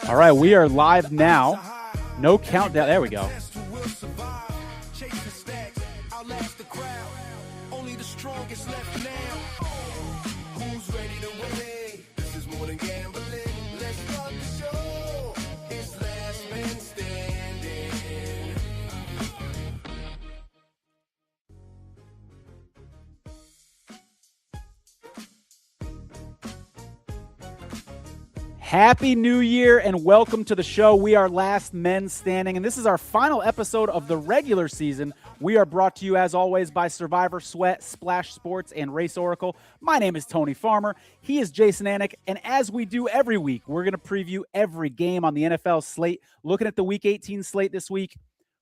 All right, we are live now. No countdown. There we go. Happy New Year and welcome to the show. We are Last Men Standing, and this is our final episode of the regular season. We are brought to you, as always, by Survivor Sweat, Splash Sports, and Race Oracle. My name is Tony Farmer. He is Jason Anik, and as we do every week, we're going to preview every game on the NFL slate, looking at the Week 18 slate this week.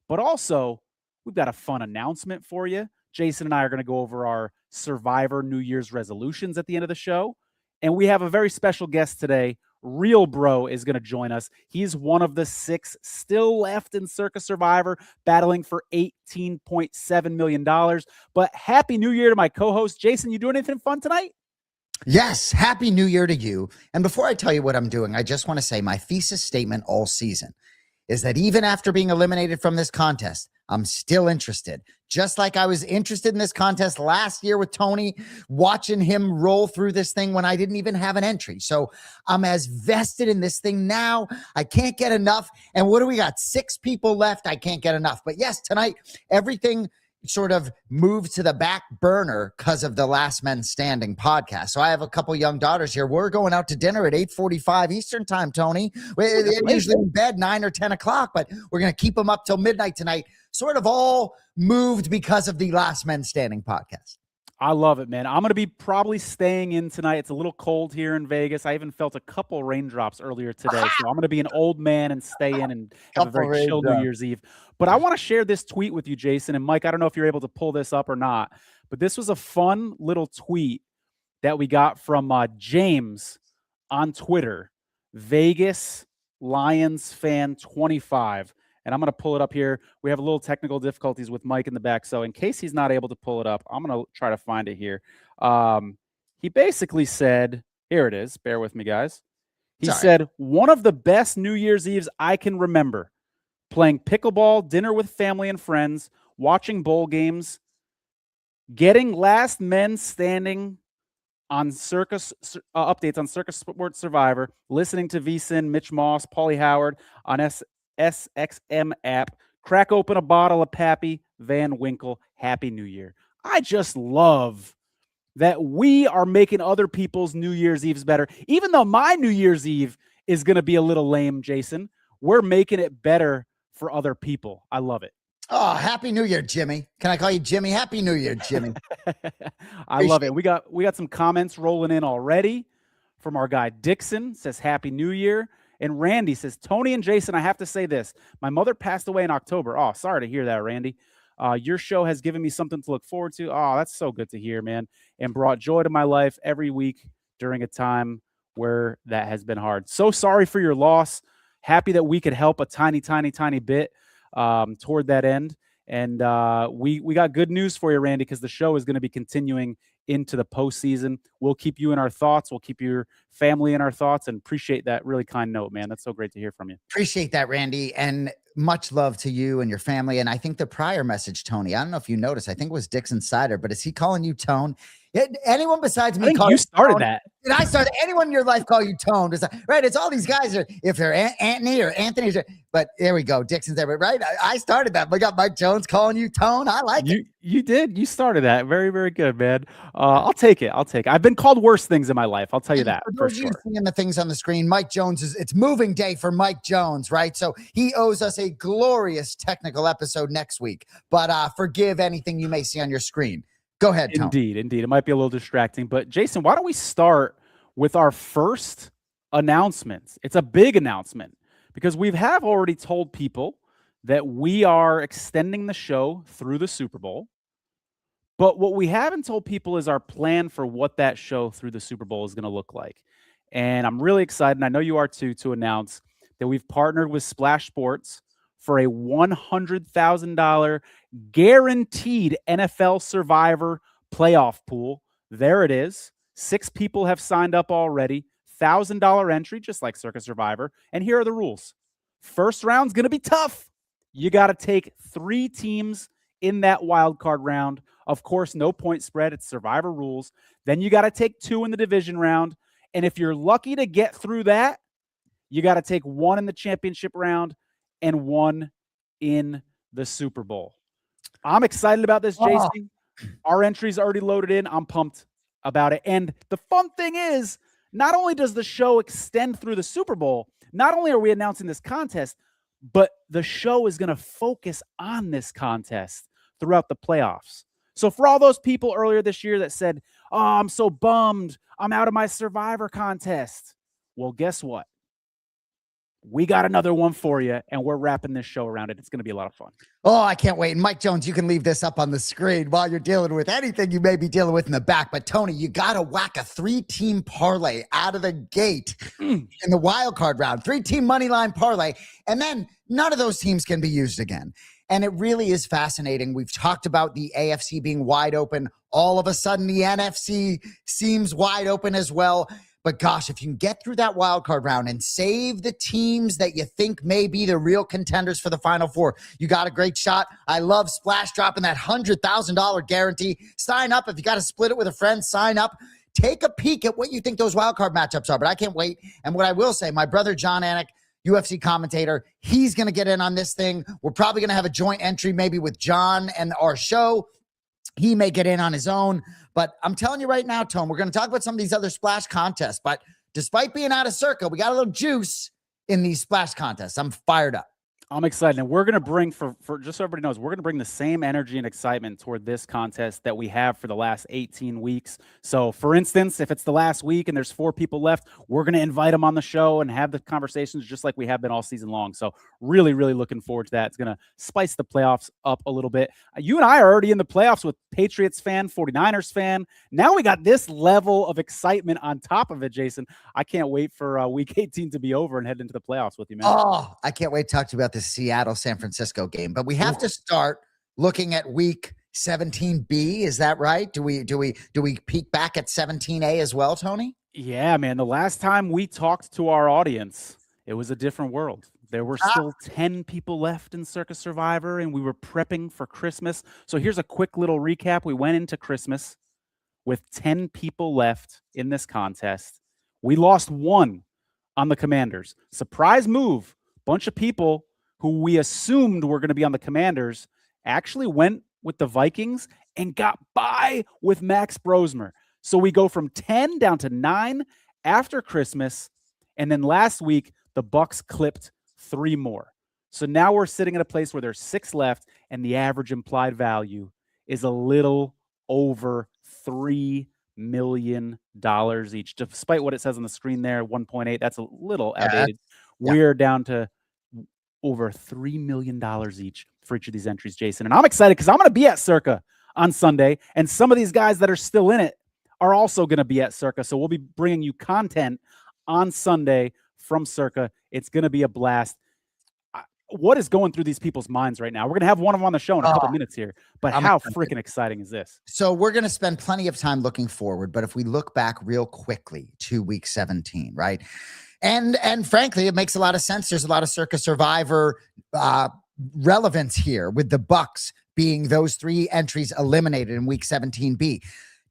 But also, we've got a fun announcement for you. Jason and I are going to go over our Survivor New Year's resolutions at the end of the show, and we have a very special guest today. Real Bro is going to join us. He's one of the 6 still left in Circa Survivor, battling for $18.7 million. But Happy New Year to my co-host. Jason, you doing anything fun tonight? Yes, Happy New Year to you. And before I tell you what I'm doing, I just want to say my thesis statement all season is that even after being eliminated from this contest, I'm still interested. Just like I was interested in this contest last year with Tony, watching him roll through this thing when I didn't even have an entry. So I'm as vested in this thing now. I can't get enough. And what do we got? 6 people left. I can't get enough. But yes, tonight, everything sort of moved to the back burner because of the Last Men Standing podcast. So I have a couple young daughters here. We're going out to dinner at 8:45 Eastern time, Tony. We're usually in bed 9 or 10 o'clock, but we're going to keep them up till midnight tonight. Sort of all moved because of the Last Men Standing podcast. I love it, man. I'm going to be probably staying in tonight. It's a little cold here in Vegas. I even felt a couple raindrops earlier today. So I'm going to be an old man and stay in and have a very chill New Year's Eve. But I want to share this tweet with you, Jason. And Mike, I don't know if you're able to pull this up or not, but this was a fun little tweet that we got from James on Twitter, Vegas Lions fan 25. And I'm going to pull it up here. We have a little technical difficulties with Mike in the back. So in case he's not able to pull it up, I'm going to try to find it here. He basically said, here it is. Bear with me, guys. He said, one of the best New Year's Eves I can remember. Playing pickleball, dinner with family and friends, watching bowl games, getting Last Men Standing on updates on Circa Sports Survivor, listening to VSiN, Mitch Moss, Paulie Howard on SXM app, crack open a bottle of Pappy Van Winkle. Happy New Year. I just love that we are making other people's New Year's Eves better. Even though my New Year's Eve is going to be a little lame, Jason, we're making it better for other people. I love it. Oh, Happy New Year, Jimmy. Can I call you Jimmy? Happy New Year, Jimmy. I love it. We got some comments rolling in already from our guy Dixon. Says Happy New Year. And Randy says, Tony and Jason, I have to say this. My mother passed away in October. Oh, sorry to hear that, Randy. Your show has given me something to look forward to. Oh, that's so good to hear, man. And brought joy to my life every week during a time where that has been hard. So sorry for your loss. Happy that we could help a tiny, tiny, tiny bit toward that end. And we got good news for you, Randy, because the show is going to be continuing into the postseason. We'll keep you in our thoughts. We'll keep your family in our thoughts, and appreciate that really kind note, man. That's so great to hear from you. Appreciate that, Randy. And much love to you and your family. And I think the prior message, Tony, I don't know if you noticed, I think it was Dixon Sider, but is he calling you Tone? Anyone besides me? I think you started that. Did I start? Anyone in your life call you Tone? Right? It's all these guys are, if they're Anthony or Anthony, but there we go. Dixon's there, right? I started that. We got Mike Jones calling you Tone. I like it. You did. You started that. Very, very good, man. I'll take it. I've been called worse things in my life. I'll tell you that for sure. Seeing the things on the screen, Mike Jones it's moving day for Mike Jones, right? So he owes us a glorious technical episode next week. But forgive anything you may see on your screen. Go ahead, Tom. Indeed. It might be a little distracting, but Jason, why don't we start with our first announcement? It's a big announcement because we have already told people that we are extending the show through the Super Bowl. But what we haven't told people is our plan for what that show through the Super Bowl is going to look like. And I'm really excited, and I know you are too, to announce that we've partnered with Splash Sports for a $100,000 guaranteed NFL Survivor playoff pool. There it is. 6 people have signed up already. $1,000 entry, just like Circa Survivor. And here are the rules. First round's going to be tough. You got to take 3 teams in that wild card round. Of course, no point spread. It's Survivor rules. Then you got to take 2 in the division round. And if you're lucky to get through that, you got to take 1 in the championship round and 1 in the Super Bowl. I'm excited about this, Jason. Our entry's already loaded in. I'm pumped about it. And the fun thing is, not only does the show extend through the Super Bowl, not only are we announcing this contest, but the show is going to focus on this contest throughout the playoffs. So for all those people earlier this year that said, oh, I'm so bummed, I'm out of my Survivor contest. Well, guess what? We got another one for you, and we're wrapping this show around it. It's going to be a lot of fun. Oh, I can't wait. And Mike Jones, you can leave this up on the screen while you're dealing with anything you may be dealing with in the back. But Tony, you got to whack a 3-team parlay out of the gate in the wild card round. 3-team money line parlay. And then none of those teams can be used again. And it really is fascinating. We've talked about the AFC being wide open. All of a sudden, the NFC seems wide open as well. But gosh, if you can get through that wild card round and save the teams that you think may be the real contenders for the Final Four, you got a great shot. I love Splash dropping that $100,000 guarantee. Sign up. If you got to split it with a friend, sign up. Take a peek at what you think those wild card matchups are. But I can't wait. And what I will say, my brother Jason Anik, UFC commentator, he's going to get in on this thing. We're probably going to have a joint entry maybe with John and our show. He may get in on his own. But I'm telling you right now, Tone, we're going to talk about some of these other splash contests. But despite being out of Circa, we got a little juice in these splash contests. I'm fired up. I'm excited. And we're going to bring, for just so everybody knows, we're going to bring the same energy and excitement toward this contest that we have for the last 18 weeks. So, for instance, if it's the last week and there's 4 people left, we're going to invite them on the show and have the conversations just like we have been all season long. So, really, really looking forward to that. It's going to spice the playoffs up a little bit. You and I are already in the playoffs with Patriots fan, 49ers fan. Now we got this level of excitement on top of it, Jason. I can't wait for week 18 to be over and head into the playoffs with you, man. Oh, I can't wait to talk to you about the Seattle-San Francisco game. But we have to start looking at week 17B. Is that right? Do we peek back at 17A as well, Tony? Yeah, man. The last time we talked to our audience, it was a different world. There were still 10 people left in Circa Survivor, and we were prepping for Christmas. So here's a quick little recap. We went into Christmas with 10 people left in this contest. We lost 1 on the Commanders. Surprise move. Bunch of people who we assumed were going to be on the Commanders actually went with the Vikings and got by with Max Brosmer. So we go from 10 down to 9 after Christmas. And then last week, the Bucs clipped 3 more. So now we're sitting at a place where there's 6 left, and the average implied value is a little over $3 million each. Despite what it says on the screen there, 1.8, that's a little outdated. We're down to over $3 million each for each of these entries, Jason. And I'm excited because I'm going to be at Circa on Sunday, and some of these guys that are still in it are also going to be at Circa. So we'll be bringing you content on Sunday from Circa. It's going to be a blast. What is going through these people's minds right now? We're going to have one of them on the show in a couple minutes here, but how freaking exciting is this? So we're going to spend plenty of time looking forward, but if we look back real quickly to week 17, right? And frankly, it makes a lot of sense. There's a lot of Circa Survivor relevance here with the Bucs being those 3 entries eliminated in week 17B.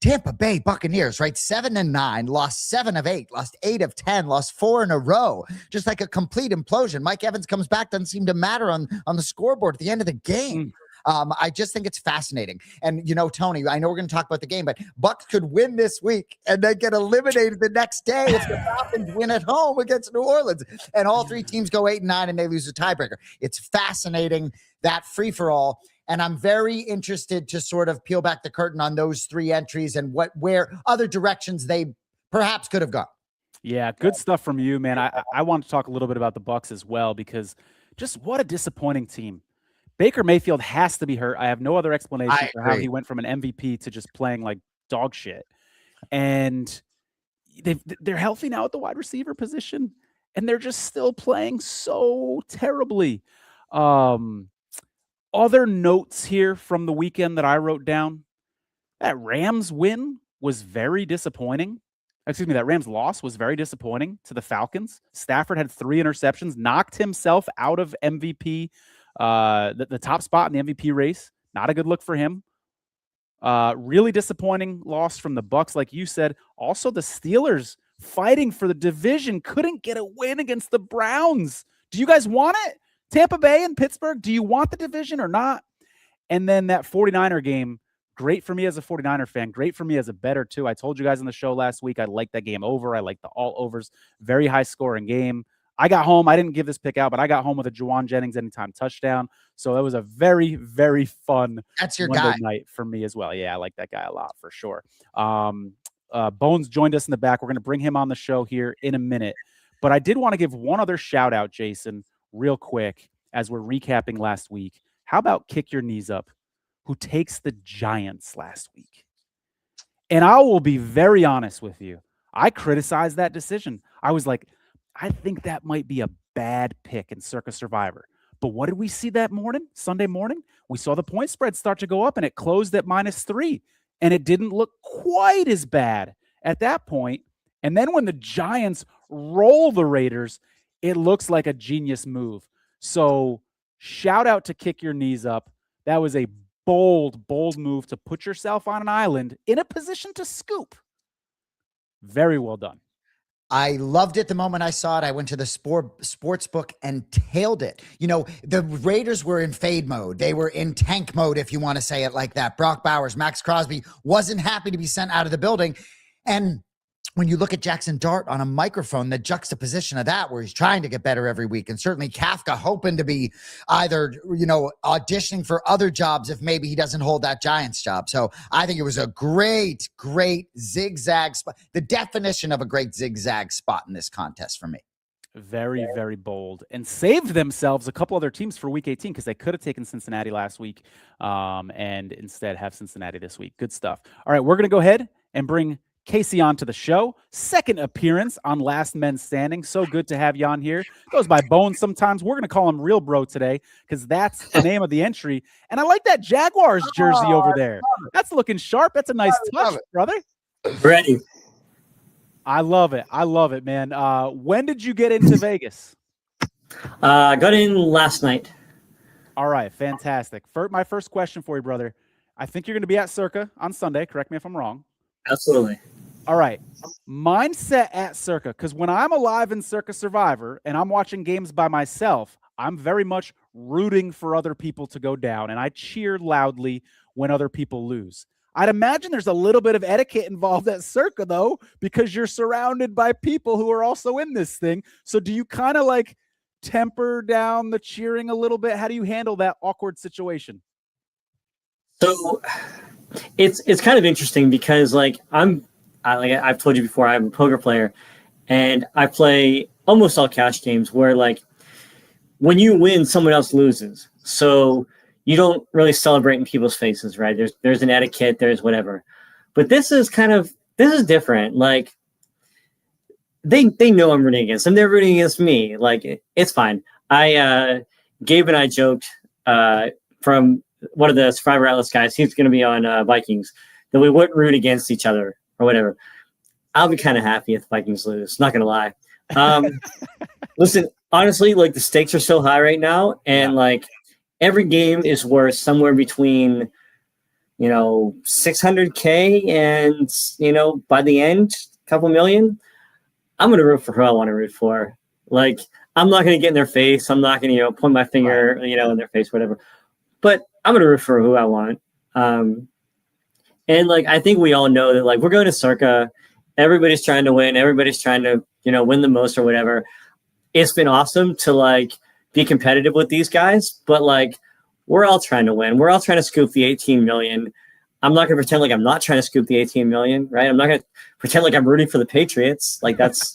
Tampa Bay Buccaneers, right? 7-9, lost 7 of 8, lost 8 of 10, lost 4 in a row. Just like a complete implosion. Mike Evans comes back, doesn't seem to matter on the scoreboard at the end of the game. I just think it's fascinating. And, you know, Tony, I know we're going to talk about the game, but Bucs could win this week and then get eliminated the next day if the Falcons win at home against New Orleans. And all 3 teams go 8-9 and they lose a tiebreaker. It's fascinating, that free-for-all. And I'm very interested to sort of peel back the curtain on those 3 entries and where other directions they perhaps could have gone. Yeah, good stuff from you, man. I want to talk a little bit about the Bucs as well, because just what a disappointing team. Baker Mayfield has to be hurt. I have no other explanation for how he went from an MVP to just playing like dog shit. And they're healthy now at the wide receiver position, and they're just still playing so terribly. Other notes here from the weekend that I wrote down: that Rams win was very disappointing. That Rams loss was very disappointing to the Falcons. Stafford had 3 interceptions, knocked himself out of MVP, the top spot in the MVP race. Not a good look for him. Really disappointing loss from the Bucs, like you said. Also, the Steelers fighting for the division couldn't get a win against the Browns. Do you guys want it? Tampa Bay and Pittsburgh, do you want the division or not? And then that 49er game, great for me as a 49er fan, great for me as a bettor too. I told you guys on the show last week I liked that game over. I liked the all overs. Very high scoring game. I got home. I didn't give this pick out, but I got home with a Juwan Jennings anytime touchdown. So that was a very, very fun That's your Monday guy. night for me as well. Yeah, I like that guy a lot for sure. Bones joined us in the back. We're going to bring him on the show here in a minute. But I did want to give one other shout out, Jason, real quick, as we're recapping last week. How about Kick Your Knees Up, who takes the Giants last week? And I will be very honest with you. I criticized that decision. I was like, I think that might be a bad pick in Circa Survivor. But what did we see that morning, Sunday morning? We saw the point spread start to go up, and it closed at -3. And it didn't look quite as bad at that point. And then when the Giants roll the Raiders, it looks like a genius move. So shout out to Kick Your Knees Up. That was a bold, bold move to put yourself on an island in a position to scoop. Very well done. I loved it the moment I saw it. I went to the sports book and tailed it. You know, the Raiders were in fade mode. They were in tank mode, if you want to say it like that. Brock Bowers, Max Crosby wasn't happy to be sent out of the building. And when you look at Jackson Dart on a microphone, the juxtaposition of that, where he's trying to get better every week, and certainly Kafka hoping to be either, you know, auditioning for other jobs if maybe he doesn't hold that Giants job. So I think it was a great, great zigzag spot, the definition of a great zigzag spot in this contest for me. Very, very bold, and saved themselves a couple other teams for week 18, because they could have taken Cincinnati last week and instead have Cincinnati this week. Good stuff. All right, we're going to go ahead and bring Casey on to the show. Second appearance on Last Men Standing. So good to have you on here. Goes by Bones sometimes. We're going to call him Real Bro today, because that's the name of the entry. And I like that Jaguars jersey over there. That's looking sharp. That's a nice touch, brother. Ready. I love it. I love it, man. When did you get into Vegas? Got in last night. All right, fantastic. My first question for you, brother. I think you're going to be at Circa on Sunday. Correct me if I'm wrong. Absolutely. All right. Mindset at Circa, because when I'm alive in Circa Survivor and I'm watching games by myself, I'm very much rooting for other people to go down, and I cheer loudly when other people lose. I'd imagine there's a little bit of etiquette involved at Circa, though, because you're surrounded by people who are also in this thing. So do you kind of like temper down the cheering a little bit? How do you handle that awkward situation? So it's kind of interesting, because I've told you before, I'm a poker player, and I play almost all cash games where, like, when you win, someone else loses. So you don't really celebrate in people's faces, right? There's an etiquette, there's whatever. But this is different. Like, they know I'm rooting against them. They're rooting against me. Like, it's fine. Gabe and I joked from one of the Survivor Atlas guys, he's going to be on Vikings, that we wouldn't root against each other or whatever. I'll be kind of happy if the Vikings lose. Not going to lie. Listen, honestly, like, the stakes are so high right now, and like, every game is worth somewhere between, you know, 600K and, you know, by the end, a couple million. I'm going to root for who I want to root for. Like, I'm not going to get in their face. I'm not going to, you know, point my finger, you know, in their face, whatever. But I'm going to root for who I want. And like, I think we all know that, like, we're going to Circa. Everybody's trying to win. Everybody's trying to, you know, win the most or whatever. It's been awesome to, like, be competitive with these guys, but like, we're all trying to win. We're all trying to scoop the 18 million. I'm not going to pretend like I'm not trying to scoop the 18 million, right? I'm not going to pretend like I'm rooting for the Patriots. Like, that's,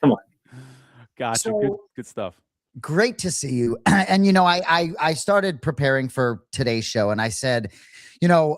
come on. Gotcha. So, good stuff. Great to see you. And, you know, I started preparing for today's show, and I said, you know,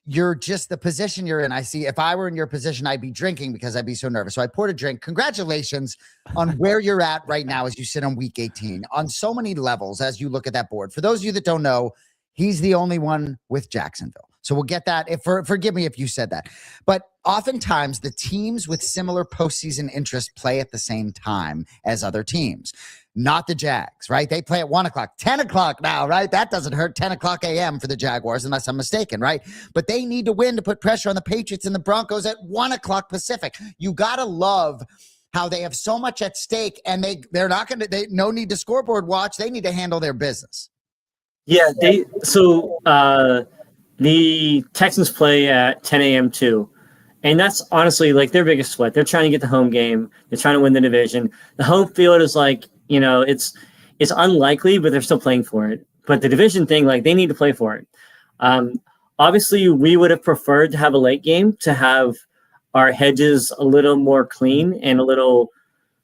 you're just the position you're in. I see, if I were in your position, I'd be drinking because I'd be so nervous. So I poured a drink. Congratulations on where you're at right now as you sit on week 18 on so many levels as you look at that board. For those of you that don't know, he's the only one with Jacksonville. So we'll get that. Forgive me if you said that. But oftentimes the teams with similar postseason interest play at the same time as other teams. Not the Jags, right? They play at 1 o'clock, 10 o'clock now, right? That doesn't hurt. 10 o'clock a.m. for the Jaguars, unless I'm mistaken, right? But they need to win to put pressure on the Patriots and the Broncos at 1 o'clock Pacific. You got to love how they have so much at stake, and they're not going to, no need to scoreboard watch. They need to handle their business. Yeah, the Texans play at 10 a.m. too. And that's honestly like their biggest sweat. They're trying to get the home game. They're trying to win the division. The home field is like, it's unlikely, but they're still playing for it. But the division thing, like they need to play for it. Obviously, we would have preferred to have a late game to have our hedges a little more clean and a little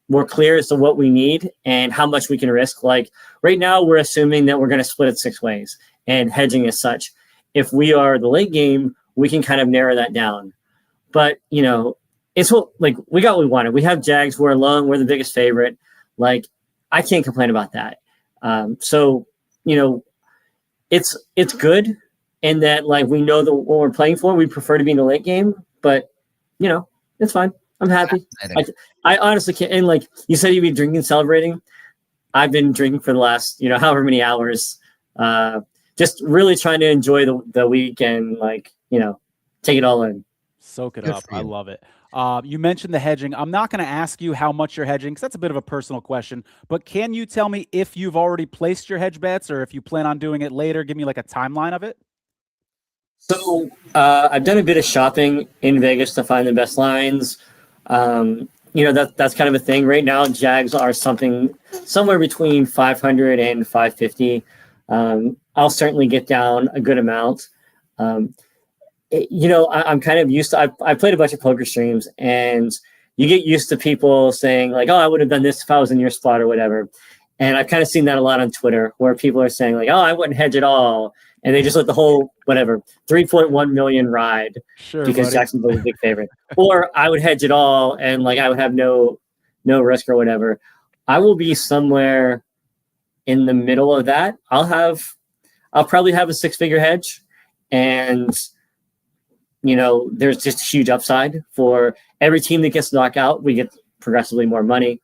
more clear as to what we need and how much we can risk. Like right now, we're assuming that we're going to split it 6 ways and hedging as such. If we are the late game, we can kind of narrow that down. But, it's what, like, we got what we wanted. We have Jags. We're alone. We're the biggest favorite. Like, I can't complain about that. So, it's good in that, like, we know that what we're playing for. We prefer to be in the late game. But, it's fine. I'm happy. I honestly can't. And, like, you said you'd be drinking, celebrating. I've been drinking for the last, however many hours. Just really trying to enjoy the week and, like, take it all in. Soak it up. I love it. You mentioned the hedging. I'm not going to ask you how much you're hedging because that's a bit of a personal question. But can you tell me if you've already placed your hedge bets or if you plan on doing it later? Give me like a timeline of it. So I've done a bit of shopping in Vegas to find the best lines. That's kind of a thing. Right now, Jags are somewhere between 500 and 550. I'll certainly get down a good amount. I'm kind of used to, I played a bunch of poker streams and you get used to people saying like, oh, I would have done this if I was in your spot or whatever. And I've kind of seen that a lot on Twitter where people are saying like, oh, I wouldn't hedge at all. And they just let the whole, 3.1 million ride because Jacksonville's a big favorite. Or I would hedge it all and like I would have no risk or whatever. I will be somewhere in the middle of that. I'll probably have a 6-figure hedge and there's just a huge upside for every team that gets knocked out. We get progressively more money.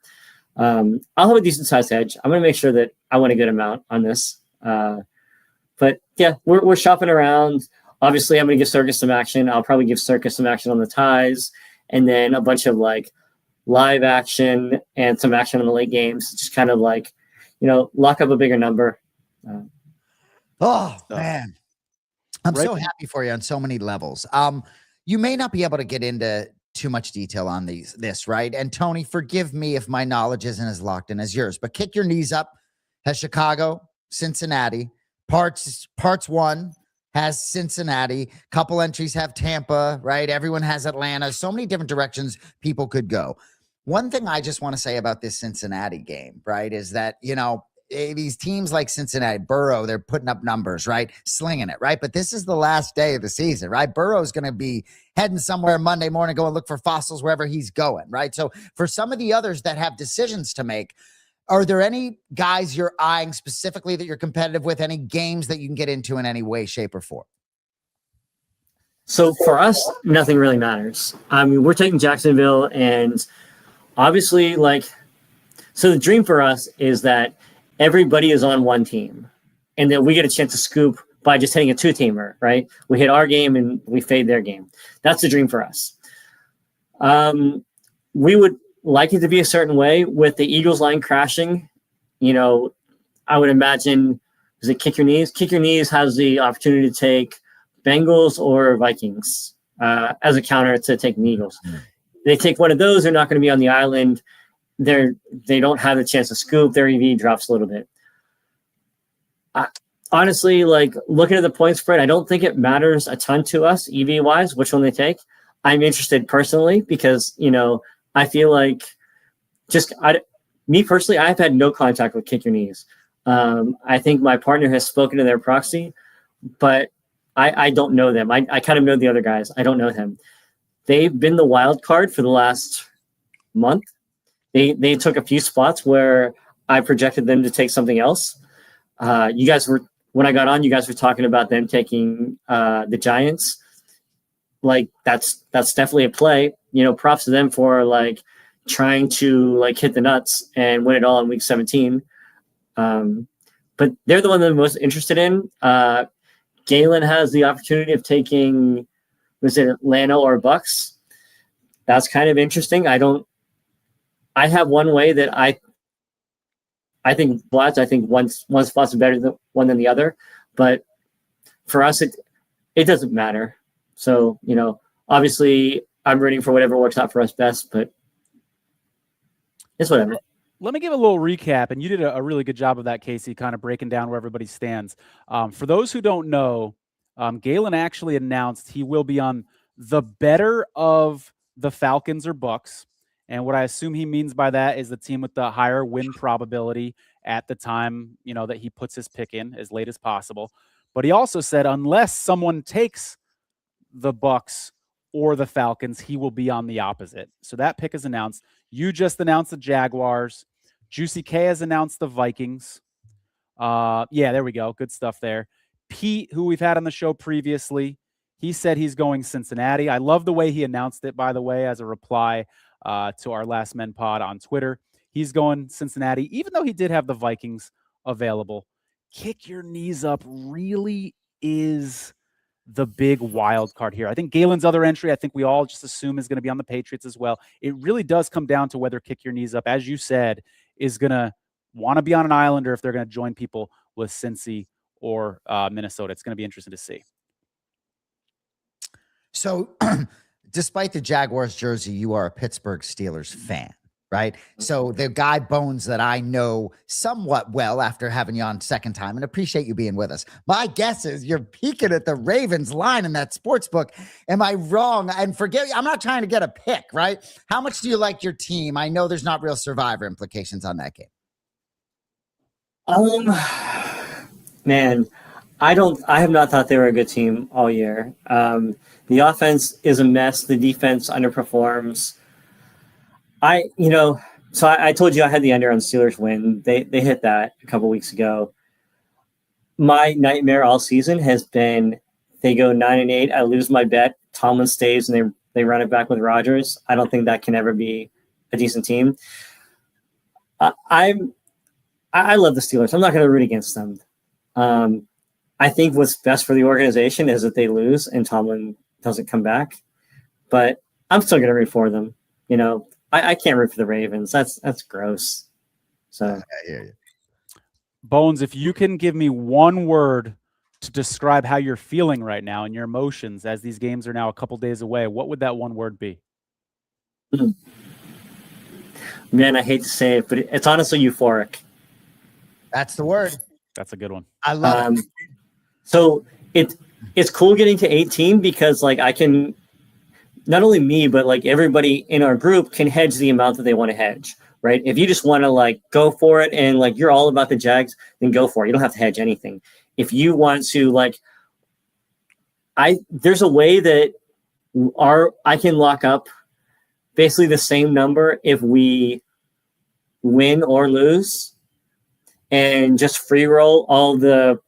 I'll have a decent sized hedge. I'm going to make sure that I want a good amount on this. But yeah, we're shopping around. Obviously, I'm going to give Circa some action. I'll probably give Circa some action on the ties and then a bunch of like live action and some action on the late games. Just kind of like, lock up a bigger number. Man. I'm so happy for you on so many levels. You may not be able to get into too much detail on this, right? And Tony, forgive me if my knowledge isn't as locked in as yours, but Kick Your Knees Up has Chicago, Cincinnati. Parts 1 has Cincinnati. Couple entries have Tampa, right? Everyone has Atlanta. So many different directions people could go. One thing I just want to say about this Cincinnati game, right, is that, these teams like Cincinnati, Burrow, they're putting up numbers, right? Slinging it, right? But this is the last day of the season, right? Burrow's going to be heading somewhere Monday morning, go and look for fossils wherever he's going, right? So for some of the others that have decisions to make, are there any guys you're eyeing specifically that you're competitive with? Any games that you can get into in any way, shape, or form? So for us, nothing really matters. I mean, we're taking Jacksonville and obviously so the dream for us is that everybody is on one team and that we get a chance to scoop by just hitting a 2-teamer, right? We hit our game and we fade their game. That's the dream for us. We would like it to be a certain way with the Eagles line crashing. I would imagine, is it Kick Your Knees? Kick Your Knees has the opportunity to take Bengals or Vikings as a counter to taking the Eagles. They take one of those, they're not going to be on the island. They don't have a chance to scoop. Their EV drops a little bit. Honestly, looking at the point spread, I don't think it matters a ton to us EV wise which one they take. I'm interested personally because I feel like me personally, I've had no contact with Kick Your Knees. I think my partner has spoken to their proxy, but I don't know them. I kind of know the other guys. I don't know them. They've been the wild card for the last month. They took a few spots where I projected them to take something else. You guys were when I got on, you guys were talking about them taking the Giants. Like that's definitely a play. You know, props to them for like trying to like hit the nuts and win it all in week 17. But they're the one that I'm most interested in. Galen has the opportunity of taking, was it Atlanta or Bucks? That's kind of interesting. I have one way that I think I think one spot's better than the other, but for us, it doesn't matter. So, you know, obviously I'm rooting for whatever works out for us best, but it's whatever. Let me give a little recap, and you did a really good job of that, Casey, kind of breaking down where everybody stands. For those who don't know, Galen actually announced he will be on the better of the Falcons or Bucks. And what I assume he means by that is the team with the higher win probability at the time, you know, that he puts his pick in as late as possible. But he also said, unless someone takes the Bucks or the Falcons, he will be on the opposite. So that pick is announced. You just announced the Jaguars. Juicy K has announced the Vikings. Yeah, there we go. Good stuff there. Pete, who we've had on the show previously, he said he's going Cincinnati. I love the way he announced it, by the way, as a reply to our Last Men pod on Twitter. He's going Cincinnati, even though he did have the Vikings available. Kick your knees up really is the big wild card here. I think Galen's other entry, I think we all just assume is going to be on the Patriots as well. It really does come down to whether Kick Your Knees Up, as you said, is going to want to be on an island or if they're going to join people with Cincy or Minnesota. It's going to be interesting to see. So despite the Jaguars jersey, you are a Pittsburgh Steelers fan, right? So the guy Bones that I know somewhat well after having you on second time, and appreciate you being with us. My guess is you're peeking at the Ravens line in that sports book. Am I wrong? And forget, I'm not trying to get a pick, right? How much do you like your team? I know there's not real survivor implications on that game. Man, I have not thought they were a good team all year. The offense is a mess. The defense underperforms. I told you I had the under on Steelers win. They hit that a couple weeks ago. My nightmare all season has been they go 9-8. I lose my bet. Tomlin stays and they run it back with Rodgers. I don't think that can ever be a decent team. I love the Steelers. I'm not going to root against them. I think what's best for the organization is that they lose and Tomlin doesn't come back. But I'm still going to root for them. You know, I can't root for the Ravens. That's gross. So I hear you. Bones, if you can give me one word to describe how you're feeling right now and your emotions as these games are now a couple days away, what would that one word be? Man, I hate to say it, but it's honestly euphoric. That's the word. That's a good one. I love it. So it's cool getting to 18 because like I can, not only me, but like everybody in our group can hedge the amount that they want to hedge, right? If you just want to like go for it and like you're all about the Jags, then go for it. You don't have to hedge anything. If you want to like, there's a way that I can lock up basically the same number if we win or lose and just free roll all the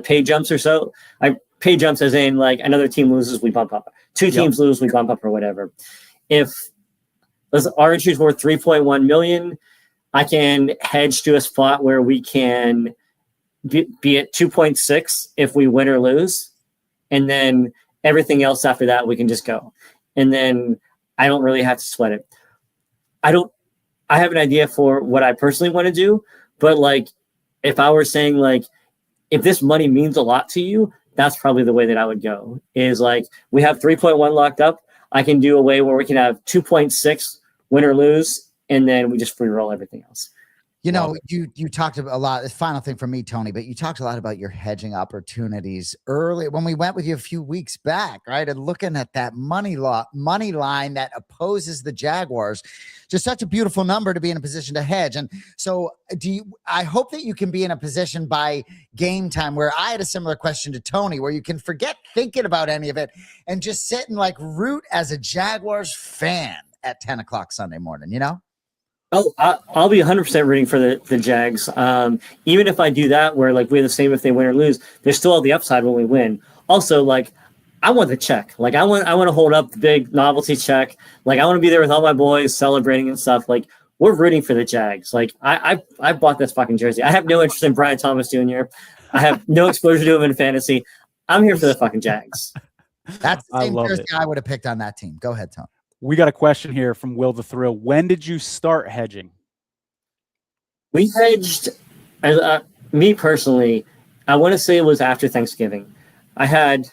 pay jumps or so. I pay jumps as in like another team loses, we bump up. Two teams lose, we bump up or whatever. If our entry is worth 3.1 million, I can hedge to a spot where we can be at 2.6 if we win or lose. And then everything else after that, we can just go. And then I don't really have to sweat it. I have an idea for what I personally want to do, but like, if I were saying like, if this money means a lot to you, that's probably the way that I would go is like, we have 3.1 locked up. I can do a way where we can have 2.6 win or lose. And then we just free roll everything else. You know, you talked a lot. The final thing for me, Tony, but you talked a lot about your hedging opportunities early when we went with you a few weeks back, right? And looking at that money line that opposes the Jaguars, just such a beautiful number to be in a position to hedge. And so, I hope that you can be in a position by game time where I had a similar question to Tony, where you can forget thinking about any of it and just sit and like root as a Jaguars fan at 10 o'clock Sunday morning. You know. Oh, I'll be 100% rooting for the Jags. Even if I do that, where like we're the same if they win or lose, there's still all the upside when we win. Also, like I want the check. Like I want to hold up the big novelty check. Like I want to be there with all my boys celebrating and stuff. Like we're rooting for the Jags. Like I bought this fucking jersey. I have no interest in Brian Thomas Jr. I have no exposure to him in fantasy. I'm here for the fucking Jags. That's the same jersey it. I would have picked on that team. Go ahead, Tom. We got a question here from Will the Thrill. When did you start hedging? We hedged, me personally, I want to say it was after Thanksgiving. I had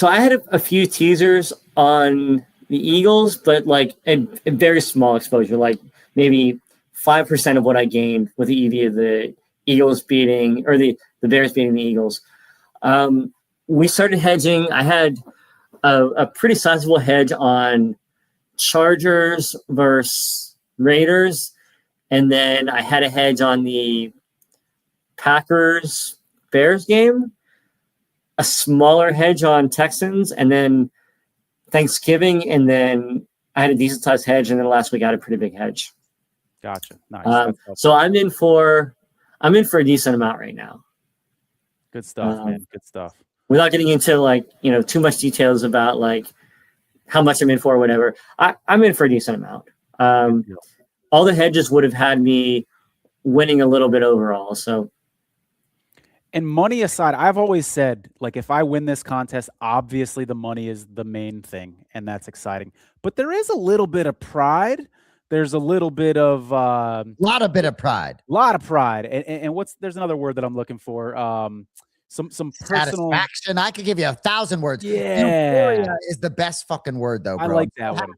a few teasers on the Eagles, but like a very small exposure, like maybe 5% of what I gained with the EV of the Eagles beating, or the Bears beating the Eagles. We started hedging. I had a pretty sizable hedge on Chargers versus Raiders, and then I had a hedge on the Packers Bears game, a smaller hedge on Texans, and then Thanksgiving, and then I had a decent sized hedge, and then last week I had a pretty big hedge. Gotcha. Nice. So I'm in for a decent amount right now. Good stuff, man. Good stuff. Without getting into like too much details about like how much I'm in for or whatever, I'm in for a decent amount. All the hedges would have had me winning a little bit overall. So, and money aside, I've always said, like, if I win this contest, obviously the money is the main thing, and that's exciting. But there is a little bit of pride. There's a little bit of lot of pride. And there's another word that I'm looking for. Some personal satisfaction. I could give you 1,000 words. Yeah, euphoria is the best fucking word, though, bro. I like that one.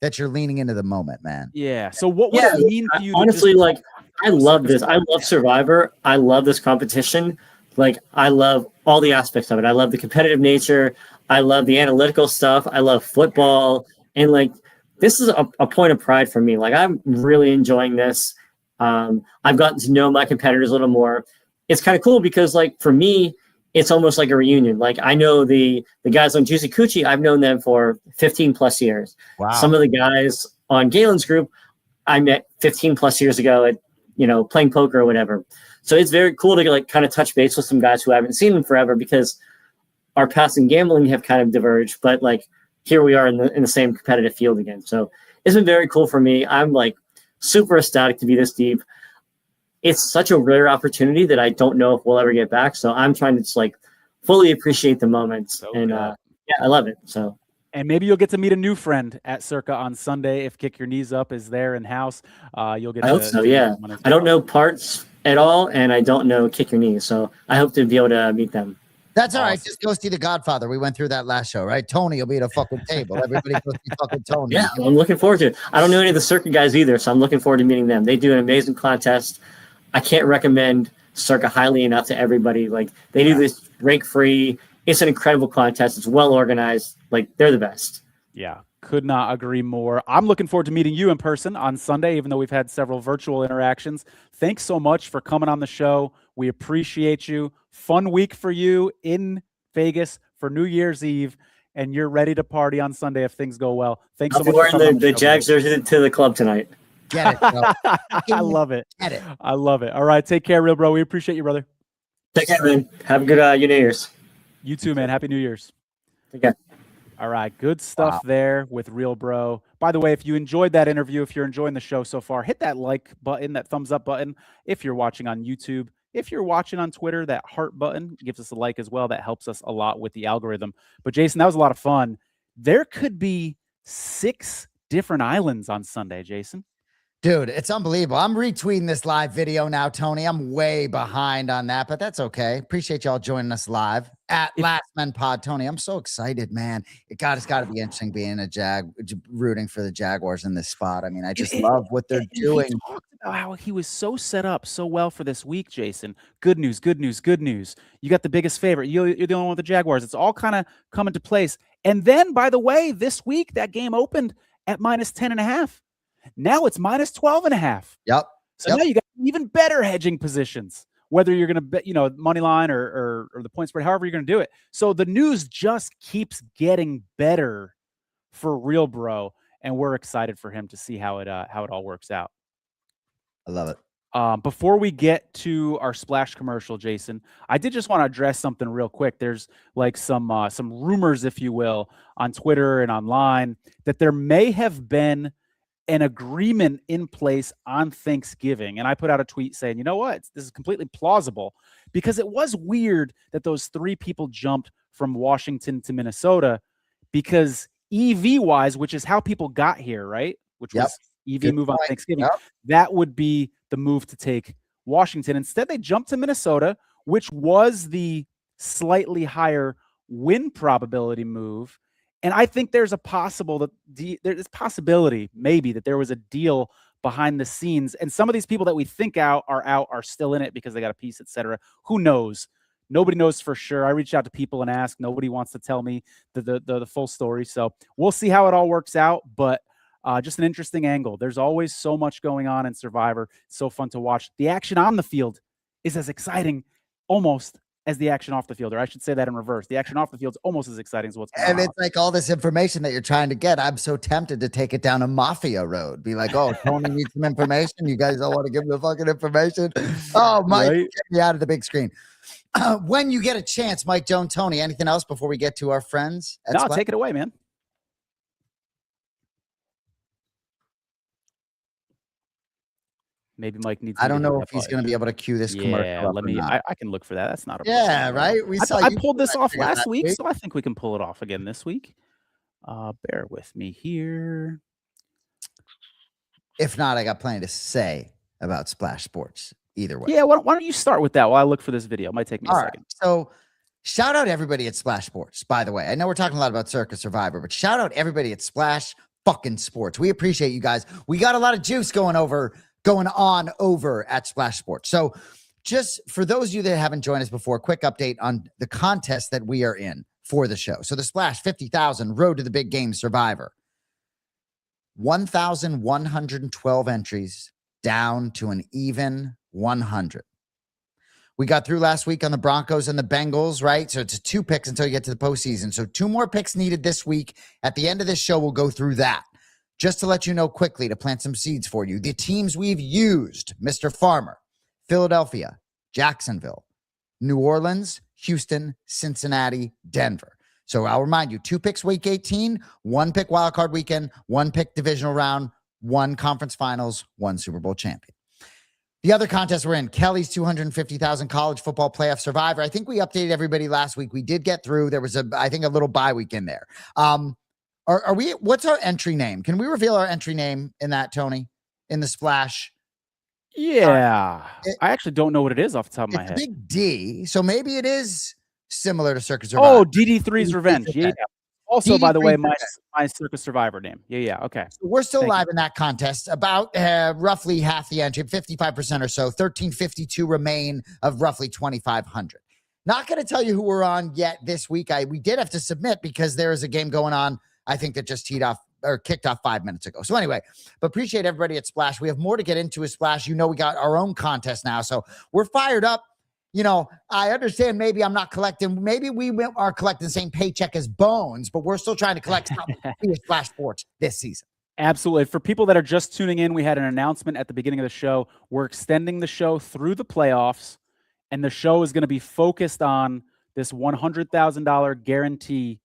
That you're leaning into the moment, man. Yeah. So what would it mean to you? Honestly, like I love this. I love Survivor. I love this competition. Like I love all the aspects of it. I love the competitive nature. I love the analytical stuff. I love football, and like this is a point of pride for me. Like I'm really enjoying this. I've gotten to know my competitors a little more. It's kind of cool because like for me, it's almost like a reunion. Like I know the guys on Juicy Coochie, I've known them for 15 plus years. Wow. Some of the guys on Galen's group, I met 15 plus years ago at, playing poker or whatever. So it's very cool to like kind of touch base with some guys who I haven't seen in forever because our paths in gambling have kind of diverged, but like here we are in the same competitive field again. So it's been very cool for me. I'm like super ecstatic to be this deep. It's such a rare opportunity that I don't know if we'll ever get back. So I'm trying to just like fully appreciate the moments. And I love it. So, and maybe you'll get to meet a new friend at Circa on Sunday. If Kick Your Knees Up is there in house, you'll get. I hope so. Yeah. I don't know parts at all, and I don't know Kick Your Knees. So I hope to be able to meet them. That's all right. Just go see The Godfather. We went through that last show, right? Tony will be at a fucking table. Everybody go see fucking Tony. Yeah, I'm looking forward to it. I don't know any of the Circa guys either, so I'm looking forward to meeting them. They do an amazing contest. I can't recommend Circa highly enough to everybody. Like they do this break free. It's an incredible contest. It's well organized. Like they're the best. Yeah, could not agree more. I'm looking forward to meeting you in person on Sunday, even though we've had several virtual interactions. Thanks so much for coming on the show. We appreciate you. Fun week for you in Vegas for New Year's Eve, and you're ready to party on Sunday if things go well. Thanks so much. I'm wearing the Jags jersey to the club tonight. Get it, bro. I love it. Get it. I love it. All right. Take care, real bro. We appreciate you, brother. Take care, man. Have a good New Year's. You too, man. Happy New Year's. Take care. All right. Good stuff there with Real Bro. By the way, if you enjoyed that interview, if you're enjoying the show so far, hit that like button, that thumbs up button. If you're watching on YouTube, if you're watching on Twitter, that heart button gives us a like as well. That helps us a lot with the algorithm. But Jason, that was a lot of fun. There could be 6 different islands on Sunday, Jason. Dude, it's unbelievable. I'm retweeting this live video now, Tony. I'm way behind on that, but that's okay. Appreciate y'all joining us live at Last Men Pod. Tony, I'm so excited, man. It's got to be interesting being rooting for the Jaguars in this spot. I mean, I just love what they're doing. He talked about how he was so set up so well for this week, Jason. Good news, good news, good news. You got the biggest favorite. You're the only one with the Jaguars. It's all kind of coming to place. And then, by the way, this week, that game opened at -10.5. Now it's -12.5. Yep. So now you got even better hedging positions, whether you're going to bet, money line or the point spread, however you're going to do it. So the news just keeps getting better for Real Bro, and we're excited for him to see how it all works out. I love it. Before we get to our Splash commercial, Jason, I did just want to address something real quick. There's like some rumors, if you will, on Twitter and online that there may have been an agreement in place on Thanksgiving. And I put out a tweet saying, you know what? This is completely plausible because it was weird that those 3 people jumped from Washington to Minnesota because EV wise, which is how people got here, right? Which was EV Good move point. on Thanksgiving. Yep. That would be the move to take Washington. Instead, they jumped to Minnesota, which was the slightly higher win probability move. And I think there's a possibility maybe that there was a deal behind the scenes, and some of these people that we think are still in it because they got a piece, etc. Who knows? Nobody knows for sure. I reached out to people and asked. Nobody wants to tell me the full story. So we'll see how it all works out. But just an interesting angle. There's always so much going on in Survivor. It's so fun to watch. The action on the field is as exciting almost as the action off the field, or I should say that in reverse. The action off the field is almost as exciting as what's going on. And it's like all this information that you're trying to get. I'm so tempted to take it down a mafia road. Be like, oh, Tony needs some information. You guys don't want to give him the fucking information. Oh, Mike, Right? get me out of the big screen. When you get a chance, Mike, Joan, Tony, anything else before we get to our friends? No, take it away, man. Maybe Mike needs. I don't know if he's going to be able to cue this commercial. Yeah, let me. I can look for that. That's not a yeah, problem. right. I pulled this off last week, so I think we can pull it off again this week. Bear with me here. If not, I got plenty to say about Splash Sports. Either way. Yeah, why don't you start with that while I look for this video? It might take me a second. So shout out everybody at Splash Sports, by the way. I know we're talking a lot about Circa Survivor, but shout out everybody at Splash fucking Sports. We appreciate you guys. We got a lot of juice going on over at Splash Sports. So just for those of you that haven't joined us before, quick update on the contest that we are in for the show. So the Splash 50,000 Road to the Big Game Survivor. 1,112 entries down to an even 100. We got through last week on the Broncos and the Bengals, right? So it's 2 picks until you get to the postseason. So 2 more picks needed this week. At the end of this show, we'll go through that. Just to let you know quickly, to plant some seeds for you, the teams we've used: Mr. Farmer, Philadelphia, Jacksonville, New Orleans, Houston, Cincinnati, Denver. So I'll remind you, 2 picks week 18, 1 pick wildcard weekend, 1 pick divisional round, 1 conference finals, 1 Super Bowl champion. The other contest we're in, Kelly's 250,000 college football playoff survivor. I think we updated everybody last week. We did get through. There was I think a little bye week in there. Are we, what's our entry name? Can we reveal our entry name in that, Tony, in the Splash? Yeah. I actually don't know what it is off the top of my head. It's a big D. So maybe it is similar to Circa Survivor. Oh, DD3's Revenge. Yeah. Also, by the way, my Circa Survivor name. Yeah. Okay. So we're still live in that contest. About roughly half the entry, 55% or so. 1,352 remain of roughly 2,500. Not going to tell you who we're on yet this week. We did have to submit because there is a game going on, I think, that just kicked off 5 minutes ago. So anyway, but appreciate everybody at Splash. We have more to get into with Splash. You know, we got our own contest now, so we're fired up. You know, I understand maybe I'm not collecting. Maybe we are collecting the same paycheck as Bones, but we're still trying to collect something with Splash Sports this season. Absolutely. For people that are just tuning in, we had an announcement at the beginning of the show. We're extending the show through the playoffs, and the show is going to be focused on this $100,000 guarantee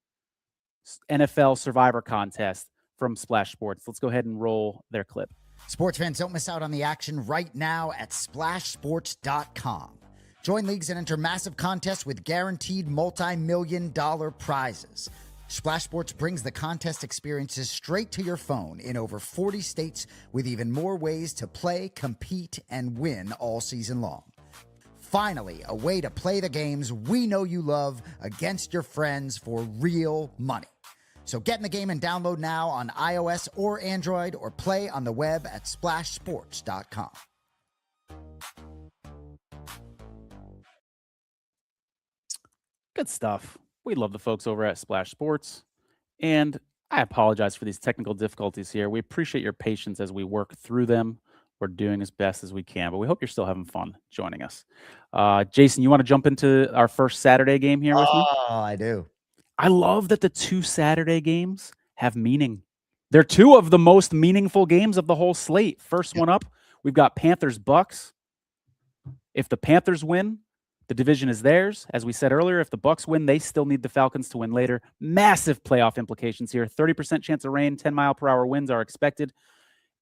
NFL Survivor Contest from Splash Sports. Let's go ahead and roll their clip. Sports fans, don't miss out on the action right now at splashsports.com. Join leagues and enter massive contests with guaranteed multi-million-dollar prizes. Splash Sports brings the contest experiences straight to your phone in over 40 states with even more ways to play, compete, and win all season long. Finally, a way to play the games we know you love against your friends for real money. So get in the game and download now on iOS or Android, or play on the web at splashsports.com. Good stuff. We love the folks over at Splash Sports. And I apologize for these technical difficulties here. We appreciate your patience as we work through them. We're doing as best as we can, but we hope you're still having fun joining us. Jason, you want to jump into our first Saturday game here with me? Oh, I do. I love that the 2 Saturday games have meaning. They're 2 of the most meaningful games of the whole slate. First one up, We've got Panthers Bucks. If the Panthers win, the division is theirs. As we said earlier, if the Bucks win, they still need the Falcons to win later. Massive playoff implications here. 30% chance of rain, 10-mile-per-hour winds are expected.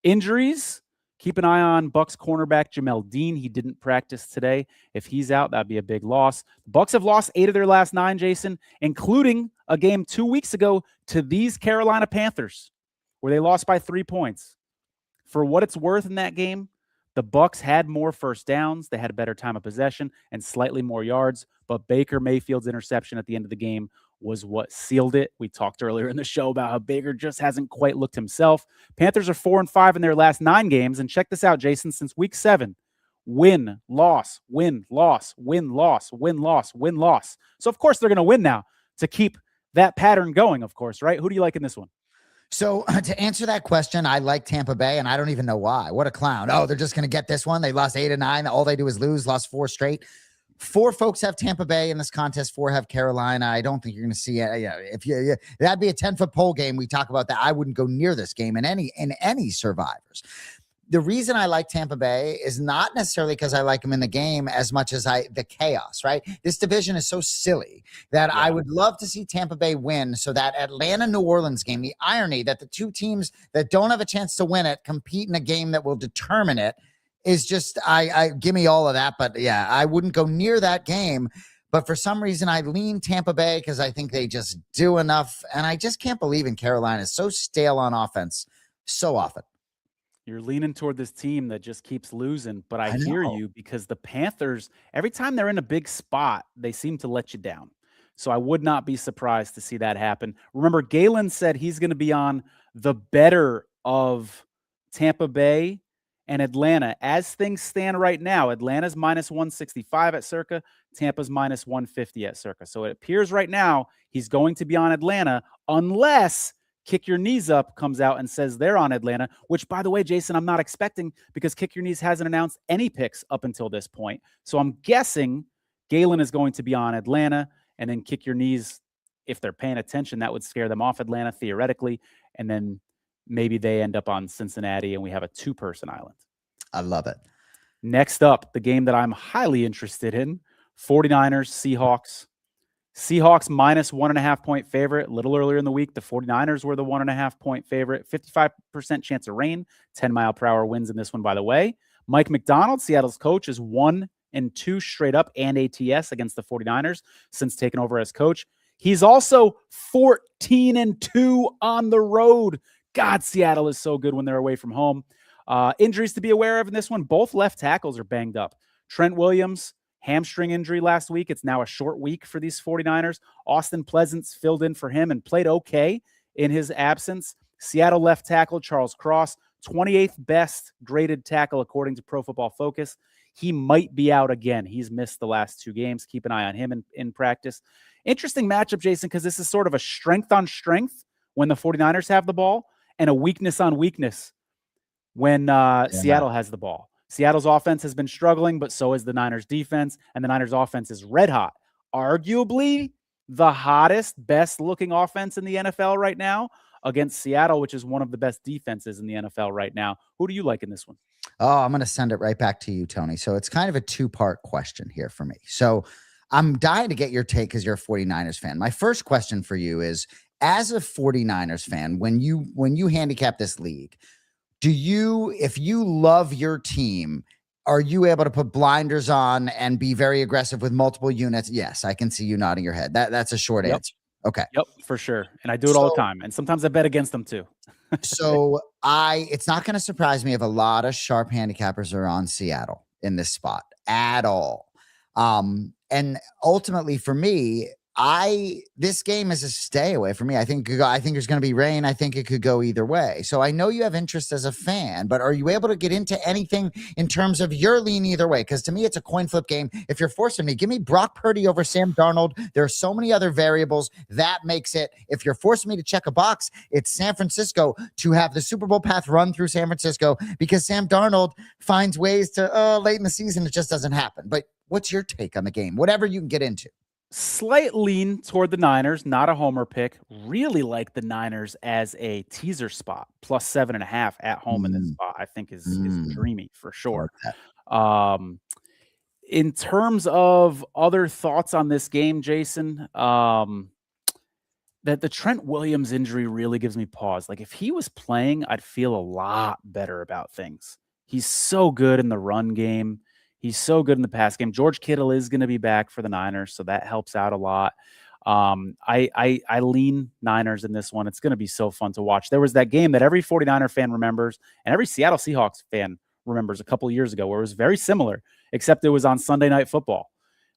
Injuries, keep an eye on Bucks cornerback Jamel Dean. He didn't practice today. If he's out, that'd be a big loss. The Bucks have lost 8 of their last 9, Jason, including a game 2 weeks ago to these Carolina Panthers, where they lost by 3 points. For what it's worth in that game, the Bucks had more first downs, they had a better time of possession, and slightly more yards, but Baker Mayfield's interception at the end of the game was what sealed it. We talked earlier in the show about how Baker just hasn't quite looked himself. Panthers are 4-5 in their last 9 games, and check this out, Jason, since week 7, win, loss, win, loss, win, loss, win, loss, win, loss. So, of course, they're going to win now to keep that pattern going, of course, right? Who do you like in this one? So to answer that question, I like Tampa Bay, and I don't even know why. What a clown. Oh, they're just going to get this one. They lost 8 of 9. All they do is lose, lost 4 straight. 4 folks have Tampa Bay in this contest. 4 have Carolina. I don't think you're going to see it. If that'd be a 10-foot pole game. We talk about that. I wouldn't go near this game in any survivors. The reason I like Tampa Bay is not necessarily because I like them in the game as much as the chaos, right? This division is so silly that I would love to see Tampa Bay win so that Atlanta-New Orleans game, the irony that the 2 teams that don't have a chance to win it compete in a game that will determine it is just, I give me all of that. But yeah, I wouldn't go near that game. But for some reason, I lean Tampa Bay because I think they just do enough. And I just can't believe in Carolina. It's so stale on offense so often. You're leaning toward this team that just keeps losing, but I hear you because the Panthers, every time they're in a big spot, they seem to let you down. So I would not be surprised to see that happen. Remember, Galen said he's going to be on the better of Tampa Bay and Atlanta. As things stand right now, Atlanta's minus 165 at Circa, Tampa's minus 150 at Circa. So it appears right now he's going to be on Atlanta unless Kick Your Knees Up comes out and says they're on Atlanta, which, by the way, Jason, I'm not expecting because Kick Your Knees hasn't announced any picks up until this point. So I'm guessing Galen is going to be on Atlanta, and then Kick Your Knees, if they're paying attention, that would scare them off Atlanta theoretically, and then maybe they end up on Cincinnati and we have a 2-person island. I love it. Next up, the game that I'm highly interested in, 49ers, Seahawks. Seahawks minus 1.5 point favorite. A little earlier in the week, the 49ers were the 1.5 point favorite. 55% chance of rain, 10-mile-per-hour winds in this one, by the way. Mike McDonald, Seattle's coach, is 1-2 straight up and ATS against the 49ers since taking over as coach. He's also 14-2 on the road. God, Seattle is so good when they're away from home. Injuries to be aware of in this one. Both left tackles are banged up. Trent Williams, hamstring injury last week. It's now a short week for these 49ers. Austin Pleasance filled in for him and played okay in his absence. Seattle left tackle Charles Cross, 28th best graded tackle according to Pro Football Focus. He might be out again. He's missed the last 2 games. Keep an eye on him in practice. Interesting matchup, Jason, because this is sort of a strength on strength when the 49ers have the ball and a weakness on weakness when Seattle has the ball. Seattle's offense has been struggling, but so is the Niners defense, and the Niners offense is red hot. Arguably the hottest, best-looking offense in the NFL right now against Seattle, which is one of the best defenses in the NFL right now. Who do you like in this one? Oh, I'm going to send it right back to you, Tony. So it's kind of a 2-part question here for me. So I'm dying to get your take because you're a 49ers fan. My first question for you is, as a 49ers fan, when you handicap this league, if you love your team, are you able to put blinders on and be very aggressive with multiple units? Yes, I can see you nodding your head. That's a short answer. Okay. Yep, for sure. And I do it all the time. And sometimes I bet against them too. So it's not going to surprise me if a lot of sharp handicappers are on Seattle in this spot at all. And ultimately for me, this game is a stay away for me. I think there's going to be rain. I think it could go either way. So I know you have interest as a fan, but are you able to get into anything in terms of your lean either way? Because to me, it's a coin flip game. If you're forcing me, give me Brock Purdy over Sam Darnold. There are so many other variables that makes it. If you're forcing me to check a box, it's San Francisco to have the Super Bowl path run through San Francisco because Sam Darnold finds ways to late in the season. It just doesn't happen. But what's your take on the game? Whatever you can get into. Slight lean toward the Niners, not a homer pick. Really like the Niners as a teaser spot, plus 7.5 at home in this spot. I think is dreamy for I like sure. that. In terms of other thoughts on this game, Jason, that the Trent Williams injury really gives me pause. Like if he was playing, I'd feel a lot better about things. He's so good in the run game. He's so good in the pass game. George Kittle is going to be back for the Niners, so that helps out a lot. I lean Niners in this one. It's going to be so fun to watch. There was that game that every 49er fan remembers and every Seattle Seahawks fan remembers a couple of years ago where it was very similar, except it was on Sunday Night Football,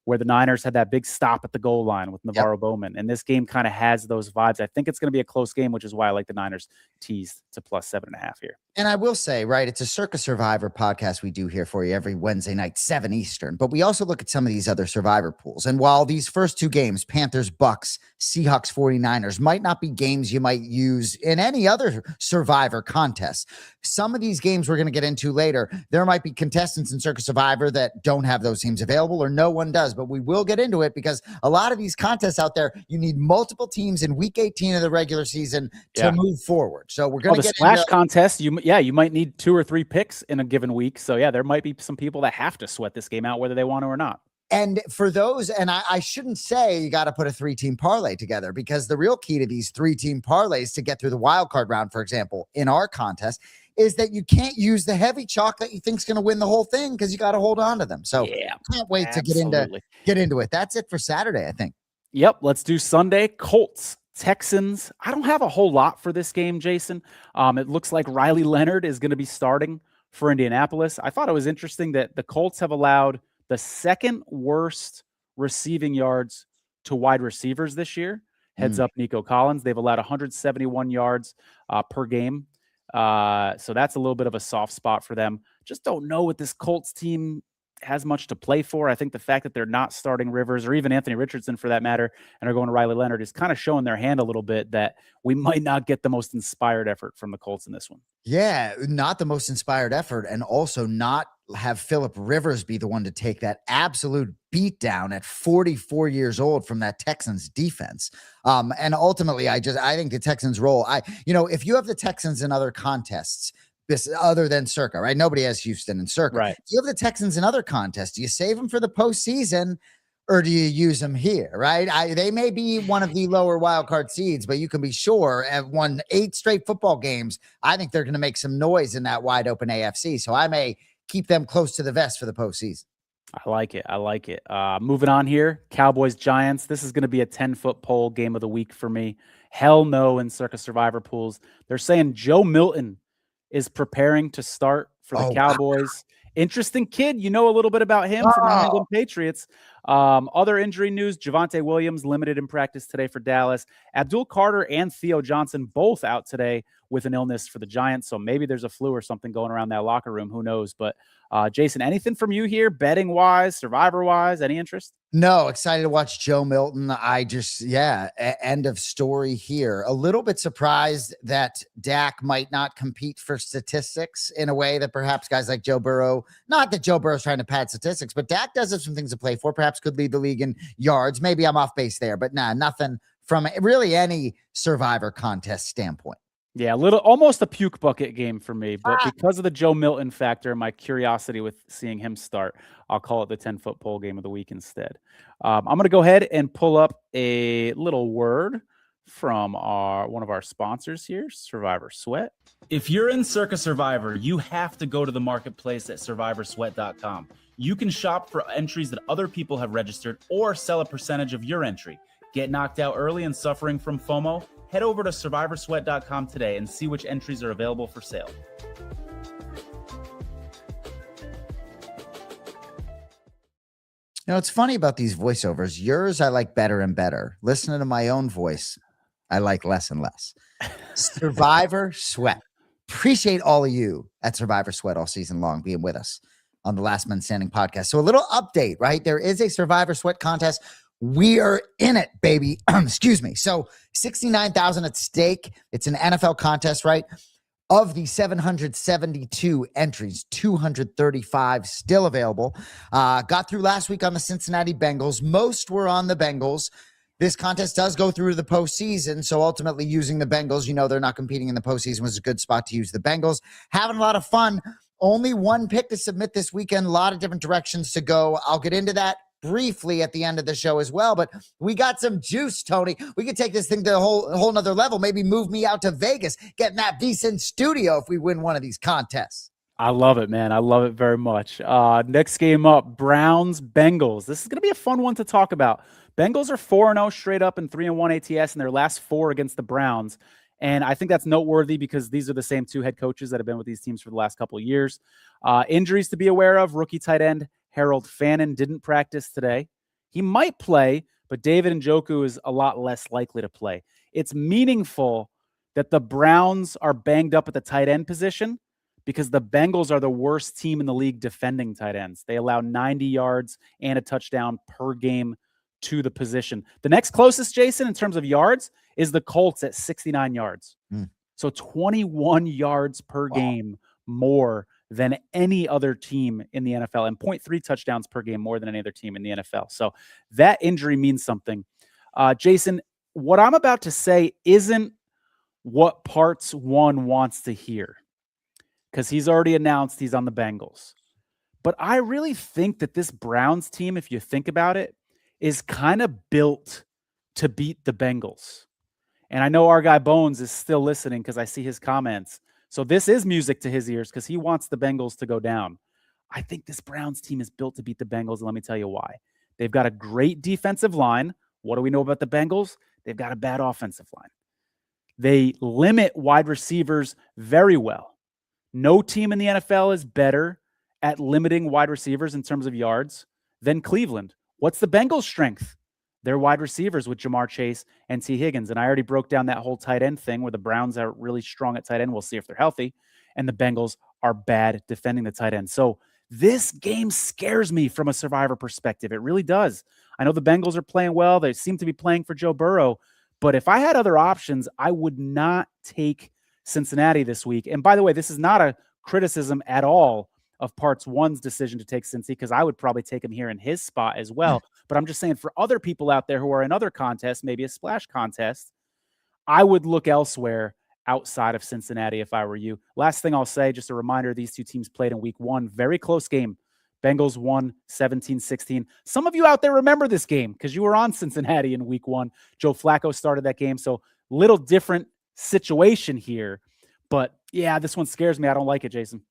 where the Niners had that big stop at the goal line with Navarro Bowman. And this game kind of has those vibes. I think it's going to be a close game, which is why I like the Niners teased to plus 7.5 here. And I will say, right, it's a Circa Survivor podcast we do here for you every Wednesday night, 7 Eastern. But we also look at some of these other Survivor pools. And while these first two games, Panthers, Bucks, Seahawks, 49ers, might not be games you might use in any other Survivor contest, some of these games we're going to get into later, there might be contestants in Circa Survivor that don't have those teams available or no one does. But we will get into it because a lot of these contests out there, you need multiple teams in week 18 of the regular season to move forward. So we're going to get Splash contest. You might need 2 or 3 picks in a given week. So yeah, there might be some people that have to sweat this game out, whether they want to or not. And for those, and I shouldn't say you got to put a 3-team parlay together, because the real key to these 3-team parlays to get through the wild card round, for example, in our contest, is that you can't use the heavy chalk that you think's going to win the whole thing, because you got to hold on to them. So can't wait to get into it. That's it for Saturday, I think. Yep. Let's do Sunday. Colts, Texans. I don't have a whole lot for this game, Jason. It looks like Riley Leonard is going to be starting for Indianapolis. I thought it was interesting that the Colts have allowed the second worst receiving yards to wide receivers this year. Heads up, Nico Collins. They've allowed 171 yards per game. So that's a little bit of a soft spot for them. Just don't know what this Colts team has much to play for. I think the fact that they're not starting Rivers or even Anthony Richardson for that matter, and are going to Riley Leonard is kind of showing their hand a little bit that we might not get the most inspired effort from the Colts in this one. Yeah, not the most inspired effort, and also not have Phillip Rivers be the one to take that absolute beatdown at 44 years old from that Texans defense. And ultimately, I think the Texans roll. If you have the Texans in other contests, this other than Circa, right? Nobody has Houston and Circa. Right. You have the Texans in other contests. Do you save them for the postseason, or do you use them here? Right? They may be one of the lower wild card seeds, but you can be sure have won 8 straight football games. I think they're going to make some noise in that wide open AFC. So I may keep them close to the vest for the postseason. I like it. Moving on here, Cowboys, Giants. This is going to be a 10-foot pole game of the week for me. Hell no in Circa Survivor pools. They're saying Joe Milton is preparing to start for the Cowboys. Wow. Interesting kid. You know a little bit about him from the New England Patriots. Other injury news, Javonte Williams limited in practice today for Dallas. Abdul Carter and Theo Johnson both out today with an illness for the Giants. So maybe there's a flu or something going around that locker room. Who knows? But Jason, anything from you here, betting wise, Survivor wise, any interest? No, excited to watch Joe Milton. End of story here. A little bit surprised that Dak might not compete for statistics in a way that perhaps guys like Joe Burrow, not that Joe Burrow's trying to pad statistics, but Dak does have some things to play for, perhaps could lead the league in yards. Maybe I'm off base there, but nothing from really any Survivor contest standpoint. Yeah, almost a puke bucket game for me, but because of the Joe Milton factor and my curiosity with seeing him start, I'll call it the 10-foot pole game of the week instead. I'm going to go ahead and pull up a little word from one of our sponsors here, Survivor Sweat. If you're in Circa Survivor, you have to go to the marketplace at survivorsweat.com. You can shop for entries that other people have registered or sell a percentage of your entry. Get knocked out early and suffering from FOMO? Head over to survivorsweat.com today and see which entries are available for sale. It's funny about these voiceovers. Yours, I like better and better. Listening to my own voice, I like less and less. Survivor Sweat. Appreciate all of you at Survivor Sweat all season long being with us on the Last Man Standing podcast. So a little update, right? There is a Survivor Sweat contest. We are in it, baby. Excuse me. So 69,000 at stake. It's an NFL contest, right? Of the 772 entries, 235 still available. Got through last week on the Cincinnati Bengals. Most were on the Bengals. This contest does go through the postseason, so ultimately using the Bengals, they're not competing in the postseason, was a good spot to use the Bengals. Having a lot of fun. Only one pick to submit this weekend. A lot of different directions to go. I'll get into that briefly at the end of the show as well, but we got some juice, Tony. We could take this thing to a whole nother level. Maybe move me out to Vegas, get Matt Beast in studio if we win one of these contests. I love it, man. I love it very much. Next game up, Browns-Bengals. This is going to be a fun one to talk about. Bengals are 4-0 straight up and 3-1 ATS in their last 4 against the Browns. And I think that's noteworthy because these are the same 2 head coaches that have been with these teams for the last couple of years. Injuries to be aware of. Rookie tight end Harold Fannin didn't practice today. He might play, but David Njoku is a lot less likely to play. It's meaningful that the Browns are banged up at the tight end position because the Bengals are the worst team in the league defending tight ends. They allow 90 yards and a touchdown per game to the position. The next closest, Jason, in terms of yards, is the Colts at 69 yards. So 21 yards per game more than any other team in the NFL, and 0.3 touchdowns per game more than any other team in the NFL. So that injury means something. Jason, what I'm about to say isn't what Parts 1 wants to hear, because he's already announced he's on the Bengals. But I really think that this Browns team, if you think about it, is kind of built to beat the Bengals. And I know our guy Bones is still listening because I see his comments. So this is music to his ears because he wants the Bengals to go down. I think this Browns team is built to beat the Bengals, and let me tell you why. They've got a great defensive line. What do we know about the Bengals? They've got a bad offensive line. They limit wide receivers very well. No team in the NFL is better at limiting wide receivers in terms of yards than Cleveland. What's the Bengals' strength? Their wide receivers with Jamar Chase and T. Higgins. And I already broke down that whole tight end thing where the Browns are really strong at tight end. We'll see if they're healthy. And the Bengals are bad defending the tight end. So this game scares me from a Survivor perspective. It really does. I know the Bengals are playing well. They seem to be playing for Joe Burrow. But if I had other options, I would not take Cincinnati this week. And by the way, this is not a criticism at all of Parts 1's decision to take Cincy, because I would probably take him here in his spot as well. But I'm just saying, for other people out there who are in other contests, maybe a splash contest, I would look elsewhere outside of Cincinnati if I were you. Last thing I'll say, just a reminder, these 2 teams played in week 1. Very close game. Bengals won 17-16. Some of you out there remember this game because you were on Cincinnati in week 1. Joe Flacco started that game. So little different situation here. But yeah, this one scares me. I don't like it, Jason.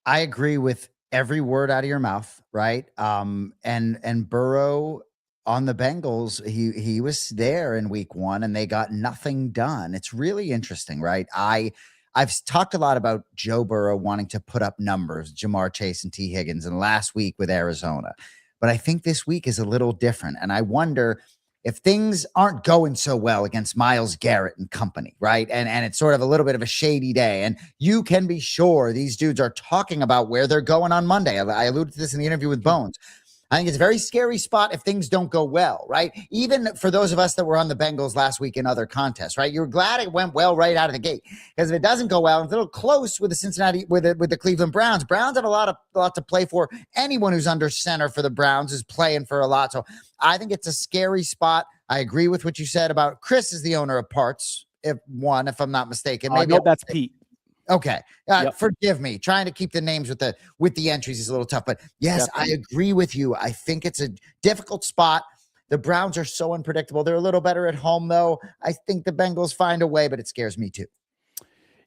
I agree with every word out of your mouth, right? And Burrow on the Bengals, he was there in week 1 and they got nothing done. It's really interesting, right? I've talked a lot about Joe Burrow wanting to put up numbers, Jamar Chase and T. Higgins, and last week with Arizona. But I think this week is a little different. And I wonder if things aren't going so well against Myles Garrett and company, right? And it's sort of a little bit of a shady day. And you can be sure these dudes are talking about where they're going on Monday. I alluded to this in the interview with Bones. I think it's a very scary spot if things don't go well, right? Even for those of us that were on the Bengals last week in other contests, right? You're glad it went well right out of the gate. Because if it doesn't go well, it's a little close with the Cincinnati, with the Cleveland Browns. Browns have a lot to play for. Anyone who's under center for the Browns is playing for a lot. So I think it's a scary spot. I agree with what you said about Chris is the owner of Parts, if I'm not mistaken. Maybe that's Pete. Okay. Forgive me. Trying to keep the names with the entries is a little tough, but yes, definitely. I agree with you. I think it's a difficult spot. The Browns are so unpredictable. They're a little better at home though. I think the Bengals find a way, but it scares me too.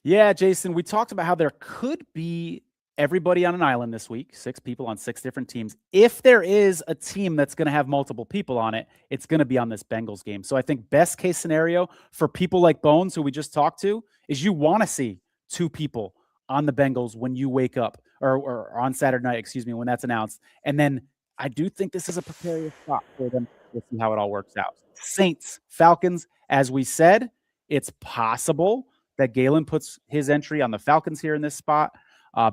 Yeah, Jason, we talked about how there could be everybody on an island this week, 6 people on 6 different teams. If there is a team that's going to have multiple people on it, it's going to be on this Bengals game. So I think best case scenario for people like Bones, who we just talked to, is you want to see 2 people on the Bengals when you wake up, or on Saturday night, when that's announced. And then I do think this is a precarious spot for them. We'll see how it all works out. Saints, Falcons, as we said, it's possible that Galen puts his entry on the Falcons here in this spot.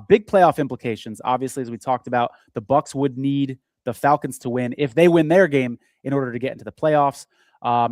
Big playoff implications. Obviously, as we talked about, the Bucs would need the Falcons to win if they win their game in order to get into the playoffs.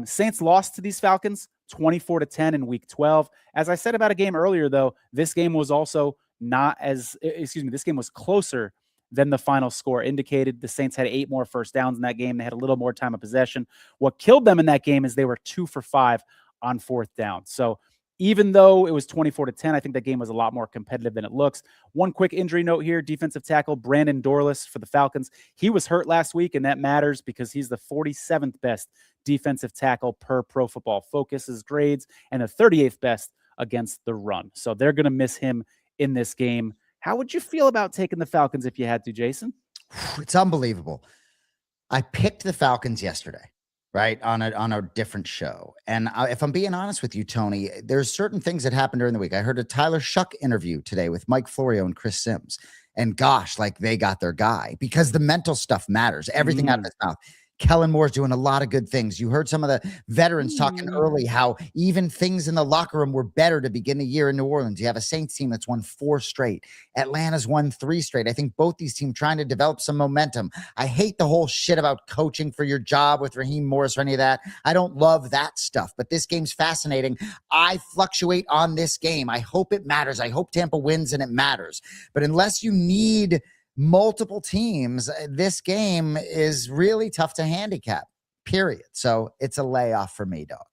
Saints lost to these Falcons 24-10 in week 12. As I said about a game earlier, though, this game was also this game was closer than the final score indicated. The Saints had 8 more first downs in that game. They had a little more time of possession. What killed them in that game is they were 2 for 5 on 4th down. So even though it was 24-10, I think that game was a lot more competitive than it looks. One quick injury note here, defensive tackle Brandon Dorlus for the Falcons. He was hurt last week, and that matters because he's the 47th best defensive tackle per Pro Football Focus's grades and the 38th best against the run. So they're going to miss him in this game. How would you feel about taking the Falcons if you had to, Jason? It's unbelievable. I picked the Falcons yesterday, right, on a different show. And if I'm being honest with you, Tony, there's certain things that happened during the week. I heard a Tyler Shuck interview today with Mike Florio and Chris Sims. And gosh, like they got their guy because the mental stuff matters. Everything out of his mouth. Kellen Moore's doing a lot of good things. You heard some of the veterans talking early how even things in the locker room were better to begin the year in New Orleans. You have a Saints team that's won 4 straight. Atlanta's won 3 straight. I think both these teams trying to develop some momentum. I hate the whole shit about coaching for your job with Raheem Morris or any of that. I don't love that stuff, but this game's fascinating. I fluctuate on this game. I hope it matters. I hope Tampa wins and it matters. But unless you need multiple teams, this game is really tough to handicap, period. So it's a layoff for me, dog.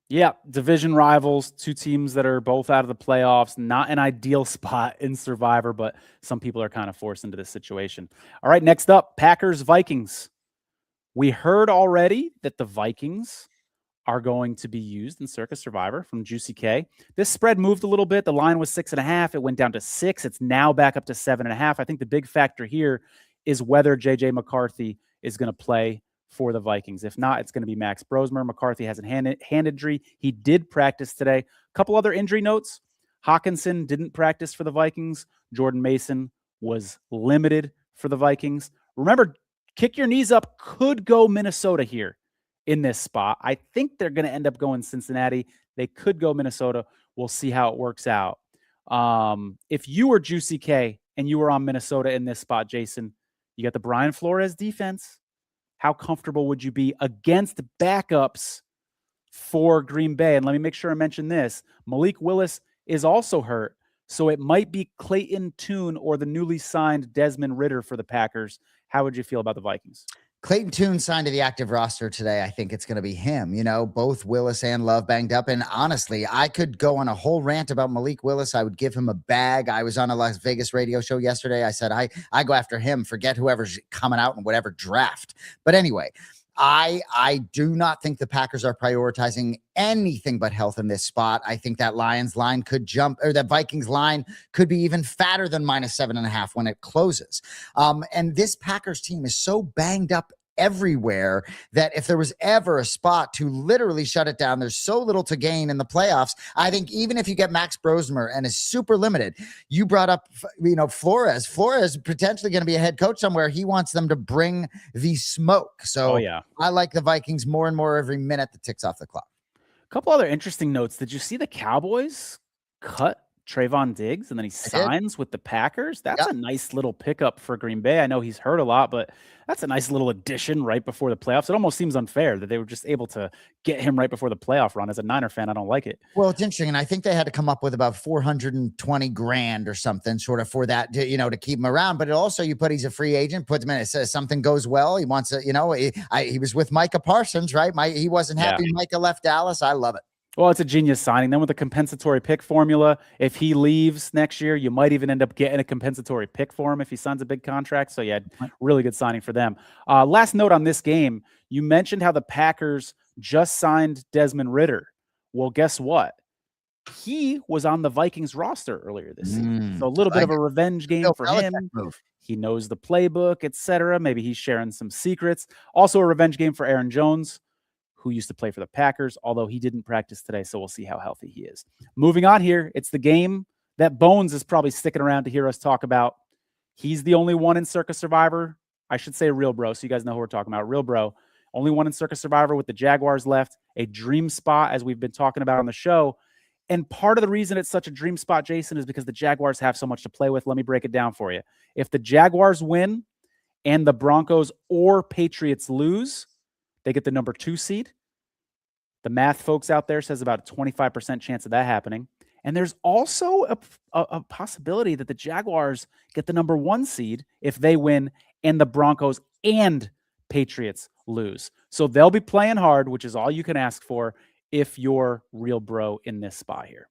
Yeah, division rivals, 2 teams that are both out of the playoffs, not an ideal spot in Survivor, but some people are kind of forced into this situation. All right, next up, Packers-Vikings. We heard already that the Vikings are going to be used in Circa Survivor from Juicy K. This spread moved a little bit. The line was 6.5. It went down to 6. It's now back up to 7.5. I think the big factor here is whether J.J. McCarthy is going to play for the Vikings. If not, it's going to be Max Brosmer. McCarthy has a hand injury. He did practice today. A couple other injury notes. Hawkinson didn't practice for the Vikings. Jordan Mason was limited for the Vikings. Remember, kick your knees up could go Minnesota here in this spot. I think they're going to end up going Cincinnati. They could go Minnesota. We'll see how it works out. If you were Juicy K and you were on Minnesota in this spot, Jason, you got the Brian Flores defense. How comfortable would you be against backups for Green Bay? And let me make sure I mention this. Malik Willis is also hurt, so it might be Clayton Tune or the newly signed Desmond Ridder for the Packers. How would you feel about the Vikings? Clayton Tune signed to the active roster today. I think it's going to be him. You know, both Willis and Love banged up. And honestly, I could go on a whole rant about Malik Willis. I would give him a bag. I was on a Las Vegas radio show yesterday. I said, I go after him. Forget whoever's coming out in whatever draft. But anyway, I do not think the Packers are prioritizing anything but health in this spot. I think that Lions line could jump, or that Vikings line could be even fatter than -7.5 when it closes. And this Packers team is so banged up everywhere that if there was ever a spot to literally shut it down, there's so little to gain in the playoffs. I think even if you get Max Brosmer and is super limited, you brought up, Flores potentially going to be a head coach somewhere. He wants them to bring the smoke. So I like the Vikings more and more every minute that ticks off the clock. A couple other interesting notes. Did you see the Cowboys cut Trayvon Diggs and then he signs with the Packers? That's a nice little pickup for Green Bay. I know he's hurt a lot, but that's a nice little addition right before the playoffs. It almost seems unfair that they were just able to get him right before the playoff run. As a Niner fan, I don't like it. Well, it's interesting. And I think they had to come up with about $420,000 or something sort of for that, to keep him around. But also he's a free agent, puts him in, it says something goes well. He wants to, he was with Micah Parsons, right? He wasn't happy. Micah left Dallas. I love it. Well, it's a genius signing. Then with the compensatory pick formula, if he leaves next year, you might even end up getting a compensatory pick for him if he signs a big contract. So, really good signing for them. Last note on this game, you mentioned how the Packers just signed Desmond Ridder. Well, guess what? He was on the Vikings roster earlier this season. So a little bit of a revenge game for him. He knows the playbook, etc. Maybe he's sharing some secrets. Also a revenge game for Aaron Jones, who used to play for the Packers, although he didn't practice today, so we'll see how healthy he is. Moving on here, it's the game that Bones is probably sticking around to hear us talk about. He's the only one in Circa Survivor. I should say Real Bro, so you guys know who we're talking about. Real Bro, only one in Circa Survivor with the Jaguars left, a dream spot, as we've been talking about on the show. And part of the reason it's such a dream spot, Jason, is because the Jaguars have so much to play with. Let me break it down for you. If the Jaguars win and the Broncos or Patriots lose, they get the number 2 seed. The math folks out there says about a 25% chance of that happening. And there's also a possibility that the Jaguars get the number 1 seed if they win and the Broncos and Patriots lose. So they'll be playing hard, which is all you can ask for if you're real bro in this spot here.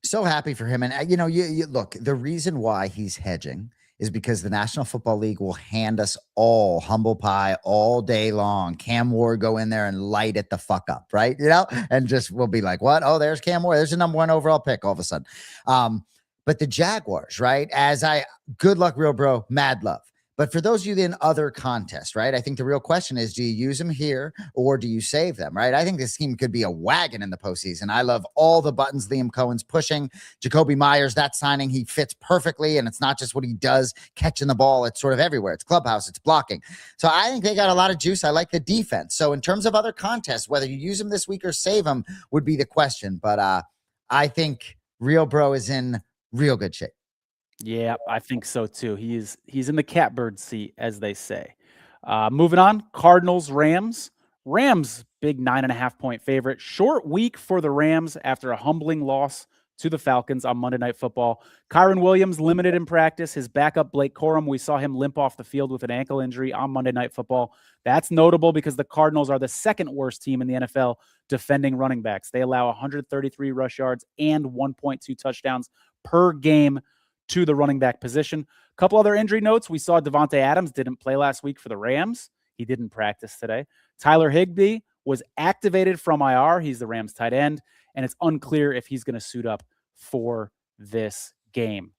So happy for him. And, you look, the reason why he's hedging is because the National Football League will hand us all humble pie all day long. Cam Ward go in there and light it the fuck up, right? And just we'll be like, what? Oh, there's Cam Ward. There's the number 1 overall pick all of a sudden. But the Jaguars, right? Good luck, real bro, mad love. But for those of you in other contests, right? I think the real question is, do you use them here or do you save them, right? I think this team could be a wagon in the postseason. I love all the buttons Liam Cohen's pushing. Jacoby Myers, that signing, he fits perfectly. And it's not just what he does catching the ball. It's sort of everywhere. It's clubhouse. It's blocking. So I think they got a lot of juice. I like the defense. So in terms of other contests, whether you use them this week or save them would be the question. But I think real bro is in real good shape. Yeah, I think so too. He's in the catbird seat, as they say. Moving on, Cardinals, Rams. Rams, big 9.5-point favorite. Short week for the Rams after a humbling loss to the Falcons on Monday Night Football. Kyron Williams limited in practice. His backup, Blake Corum, we saw him limp off the field with an ankle injury on Monday Night Football. That's notable because the Cardinals are the second worst team in the NFL defending running backs. They allow 133 rush yards and 1.2 touchdowns per game to the running back position. A couple other injury notes. We saw Devontae Adams didn't play last week for the Rams. He didn't practice today. Tyler Higbee was activated from IR. He's the Rams tight end, and it's unclear if he's going to suit up for this game.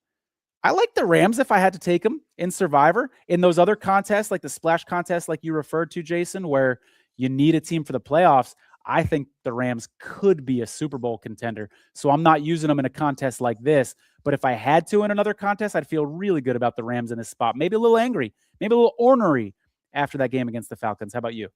I like the Rams if I had to take them in Survivor. In those other contests, like the splash contest, like you referred to, Jason, where you need a team for the playoffs, I think the Rams could be a Super Bowl contender. So I'm not using them in a contest like this. But if I had to in another contest, I'd feel really good about the Rams in this spot. Maybe a little angry, maybe a little ornery after that game against the Falcons. How about you?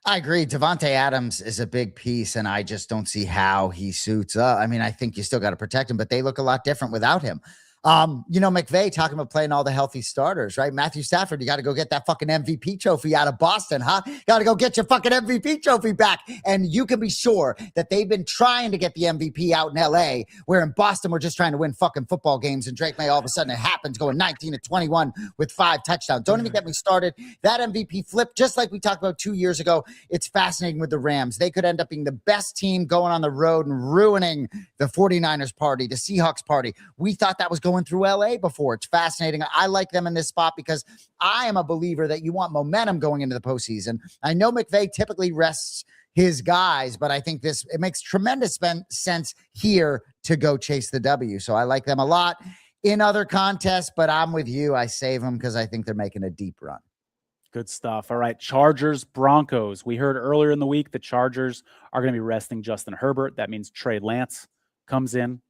I agree. Devontae Adams is a big piece, and I just don't see how he suits up. I mean, I think you still got to protect him, but they look a lot different without him. McVay talking about playing all the healthy starters, right? Matthew Stafford, you got to go get that fucking MVP trophy out of Boston, huh? Got to go get your fucking MVP trophy back. And you can be sure that they've been trying to get the MVP out in LA, where in Boston, we're just trying to win fucking football games. And Drake May, all of a sudden it happens, going 19-21 with 5 touchdowns. Don't even get me started. That MVP flip, just like we talked about 2 years ago, it's fascinating with the Rams. They could end up being the best team going on the road and ruining the 49ers party, the Seahawks party. We thought that was going through LA before. It's fascinating. I like them in this spot because I am a believer that you want momentum going into the postseason. I know McVay typically rests his guys, but I think it makes tremendous sense here to go chase the W. So I like them a lot in other contests, but I'm with you. I save them because I think they're making a deep run. Good stuff. All right. Chargers, Broncos. We heard earlier in the week the Chargers are going to be resting Justin Herbert. That means Trey Lance comes in.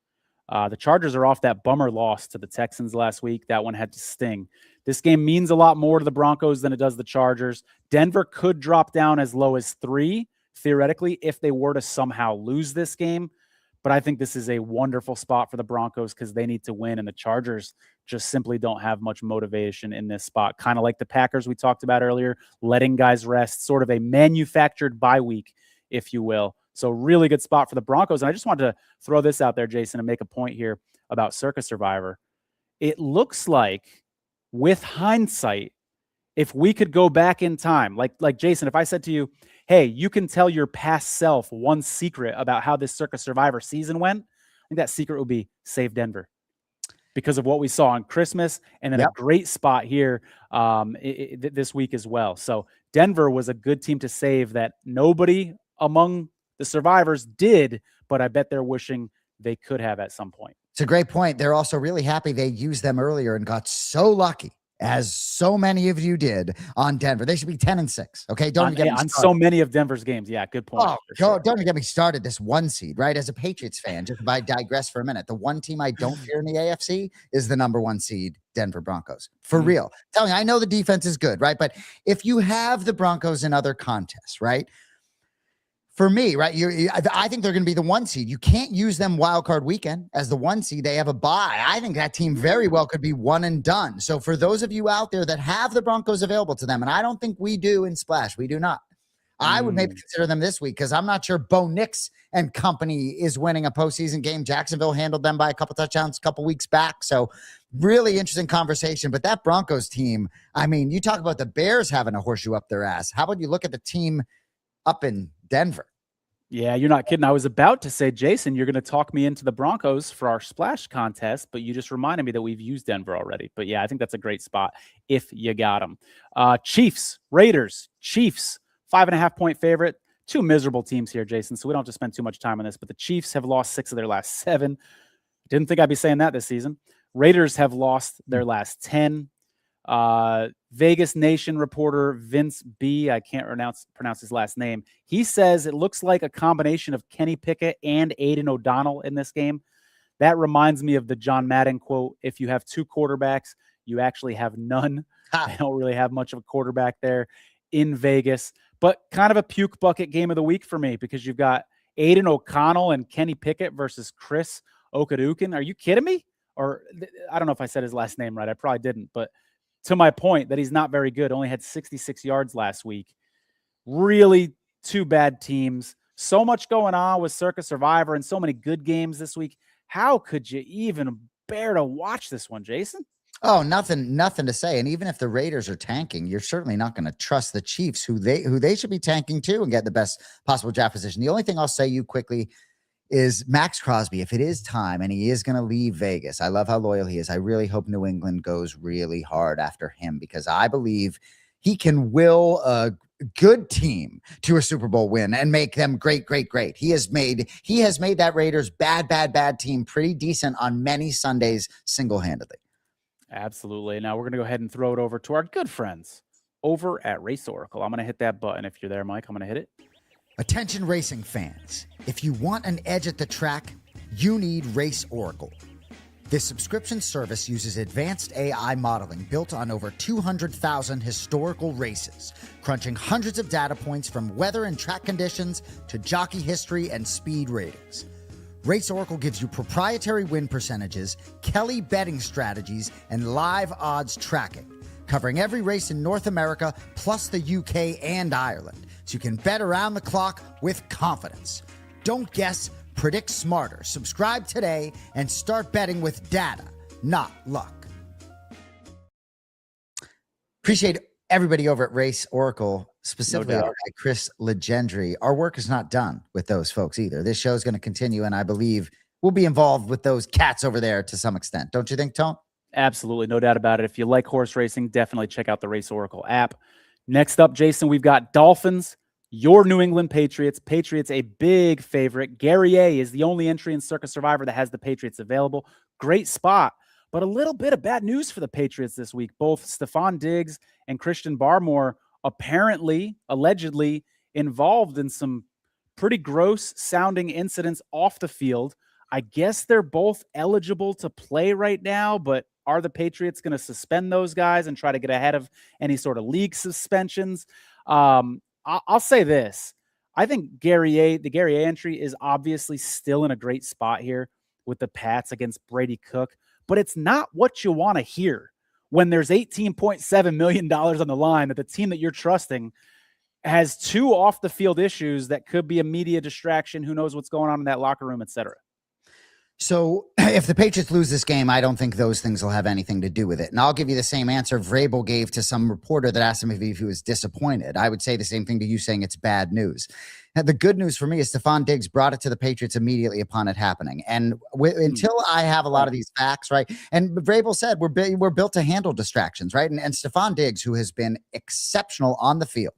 The Chargers are off that bummer loss to the Texans last week. That one had to sting. This game means a lot more to the Broncos than it does the Chargers. Denver could drop down as low as 3, theoretically, if they were to somehow lose this game. But I think this is a wonderful spot for the Broncos because they need to win, and the Chargers just simply don't have much motivation in this spot. Kind of like the Packers we talked about earlier, letting guys rest, sort of a manufactured bye week, if you will. So really good spot for the Broncos. And I just wanted to throw this out there, Jason, and make a point here about Circa Survivor. It looks like, with hindsight, if we could go back in time, like Jason, if I said to you, hey, you can tell your past self one secret about how this Circa Survivor season went, I think that secret would be save Denver because of what we saw on Christmas and then a great spot here this week as well. So Denver was a good team to save that nobody among the survivors did, but I bet they're wishing they could have at some point. It's a great point. They're also really happy they used them earlier and got so lucky, as so many of you did on Denver. They should be 10-6. Okay. Don't get me on so many of Denver's games. Yeah. Good point. Oh, sure. Don't get me started. This 1 seed, right? As a Patriots fan, just if I digress for a minute, the one team I don't fear in the AFC is the number 1 seed, Denver Broncos. For real. Tell me, I know the defense is good, right? But if you have the Broncos in other contests, right? For me, right, I think they're going to be the 1 seed. You can't use them wild card weekend as the 1 seed. They have a bye. I think that team very well could be one and done. So for those of you out there that have the Broncos available to them, and I don't think we do in Splash, we do not. I would maybe consider them this week because I'm not sure Bo Nix and company is winning a postseason game. Jacksonville handled them by a couple touchdowns a couple weeks back. So really interesting conversation. But that Broncos team, I mean, you talk about the Bears having a horseshoe up their ass. How about you look at the team up in Denver? Yeah, you're not kidding. I was about to say, Jason, you're going to talk me into the Broncos for our splash contest, but you just reminded me that we've used Denver already. But yeah, I think that's a great spot if you got them. Chiefs, Raiders, Chiefs, 5.5-point favorite. Two miserable teams here, Jason, so we don't have to spend too much time on this, but the Chiefs have lost 6 of their last 7. Didn't think I'd be saying that this season. Raiders have lost their last 10. Vegas Nation reporter Vince B, I can't pronounce his last name. He says it looks like a combination of Kenny Pickett and Aiden O'Donnell in this game. That reminds me of the John Madden quote, if you have 2 quarterbacks, you actually have none. They don't really have much of a quarterback there in Vegas, but kind of a puke bucket game of the week for me because you've got Aiden O'Connell and Kenny Pickett versus Chris Okadukin. Are you kidding me? Or I don't know if I said his last name right. I probably didn't, but to my point that he's not very good, only had 66 yards last week. Really 2 bad teams. So much going on with Circa Survivor and so many good games this week. How could you even bear to watch this one, Jason? Oh, nothing to say. And even if the Raiders are tanking, you're certainly not going to trust the Chiefs, who they should be tanking too and get the best possible draft position. The only thing I'll say you quickly is Max Crosby, if it is time and he is going to leave Vegas, I love how loyal he is. I really hope New England goes really hard after him because I believe he can will a good team to a Super Bowl win and make them great, great, great. He has made that Raiders bad team pretty decent on many Sundays single-handedly. Absolutely. Now we're going to go ahead and throw it over to our good friends over at Race Oracle. I'm going to hit that button. If you're there, Mike, I'm going to hit it. Attention racing fans, if you want an edge at the track, you need Race Oracle. This subscription service uses advanced AI modeling built on over 200,000 historical races, crunching hundreds of data points from weather and track conditions to jockey history and speed ratings. Race Oracle gives you proprietary win percentages, Kelly betting strategies, and live odds tracking, covering every race in North America plus the UK and Ireland, so you can bet around the clock with confidence. Don't guess, predict smarter. Subscribe today and start betting with data, not luck. Appreciate everybody over at Race Oracle, specifically Chris Legendry. Our work is not done with those folks either. This show is going to continue, and I believe we'll be involved with those cats over there to some extent. Don't you think, Tone? Absolutely. No doubt about it. If you like horse racing, definitely check out the Race Oracle app. Next up, Jason, we've got Dolphins, your New England Patriots. Patriots, a big favorite. Gary A is the only entry in Circa Survivor that has the Patriots available. Great spot, but a little bit of bad news for the Patriots this week. Both Stephon Diggs and Christian Barmore allegedly involved in some pretty gross sounding incidents off the field. I guess they're both eligible to play right now, but are the Patriots going to suspend those guys and try to get ahead of any sort of league suspensions? I'll say this. I think the Gary A entry is obviously still in a great spot here with the Pats against Brady Cook, but it's not what you want to hear when there's $18.7 million on the line that the team that you're trusting has 2 off the field issues that could be a media distraction. Who knows what's going on in that locker room, et cetera. So if the Patriots lose this game, I don't think those things will have anything to do with it. And I'll give you the same answer Vrabel gave to some reporter that asked him if he was disappointed. I would say the same thing to you, saying it's bad news. Now, the good news for me is Stephon Diggs brought it to the Patriots immediately upon it happening. And until I have a lot of these facts, right? And Vrabel said we're built to handle distractions, right? And Stephon Diggs, who has been exceptional on the field,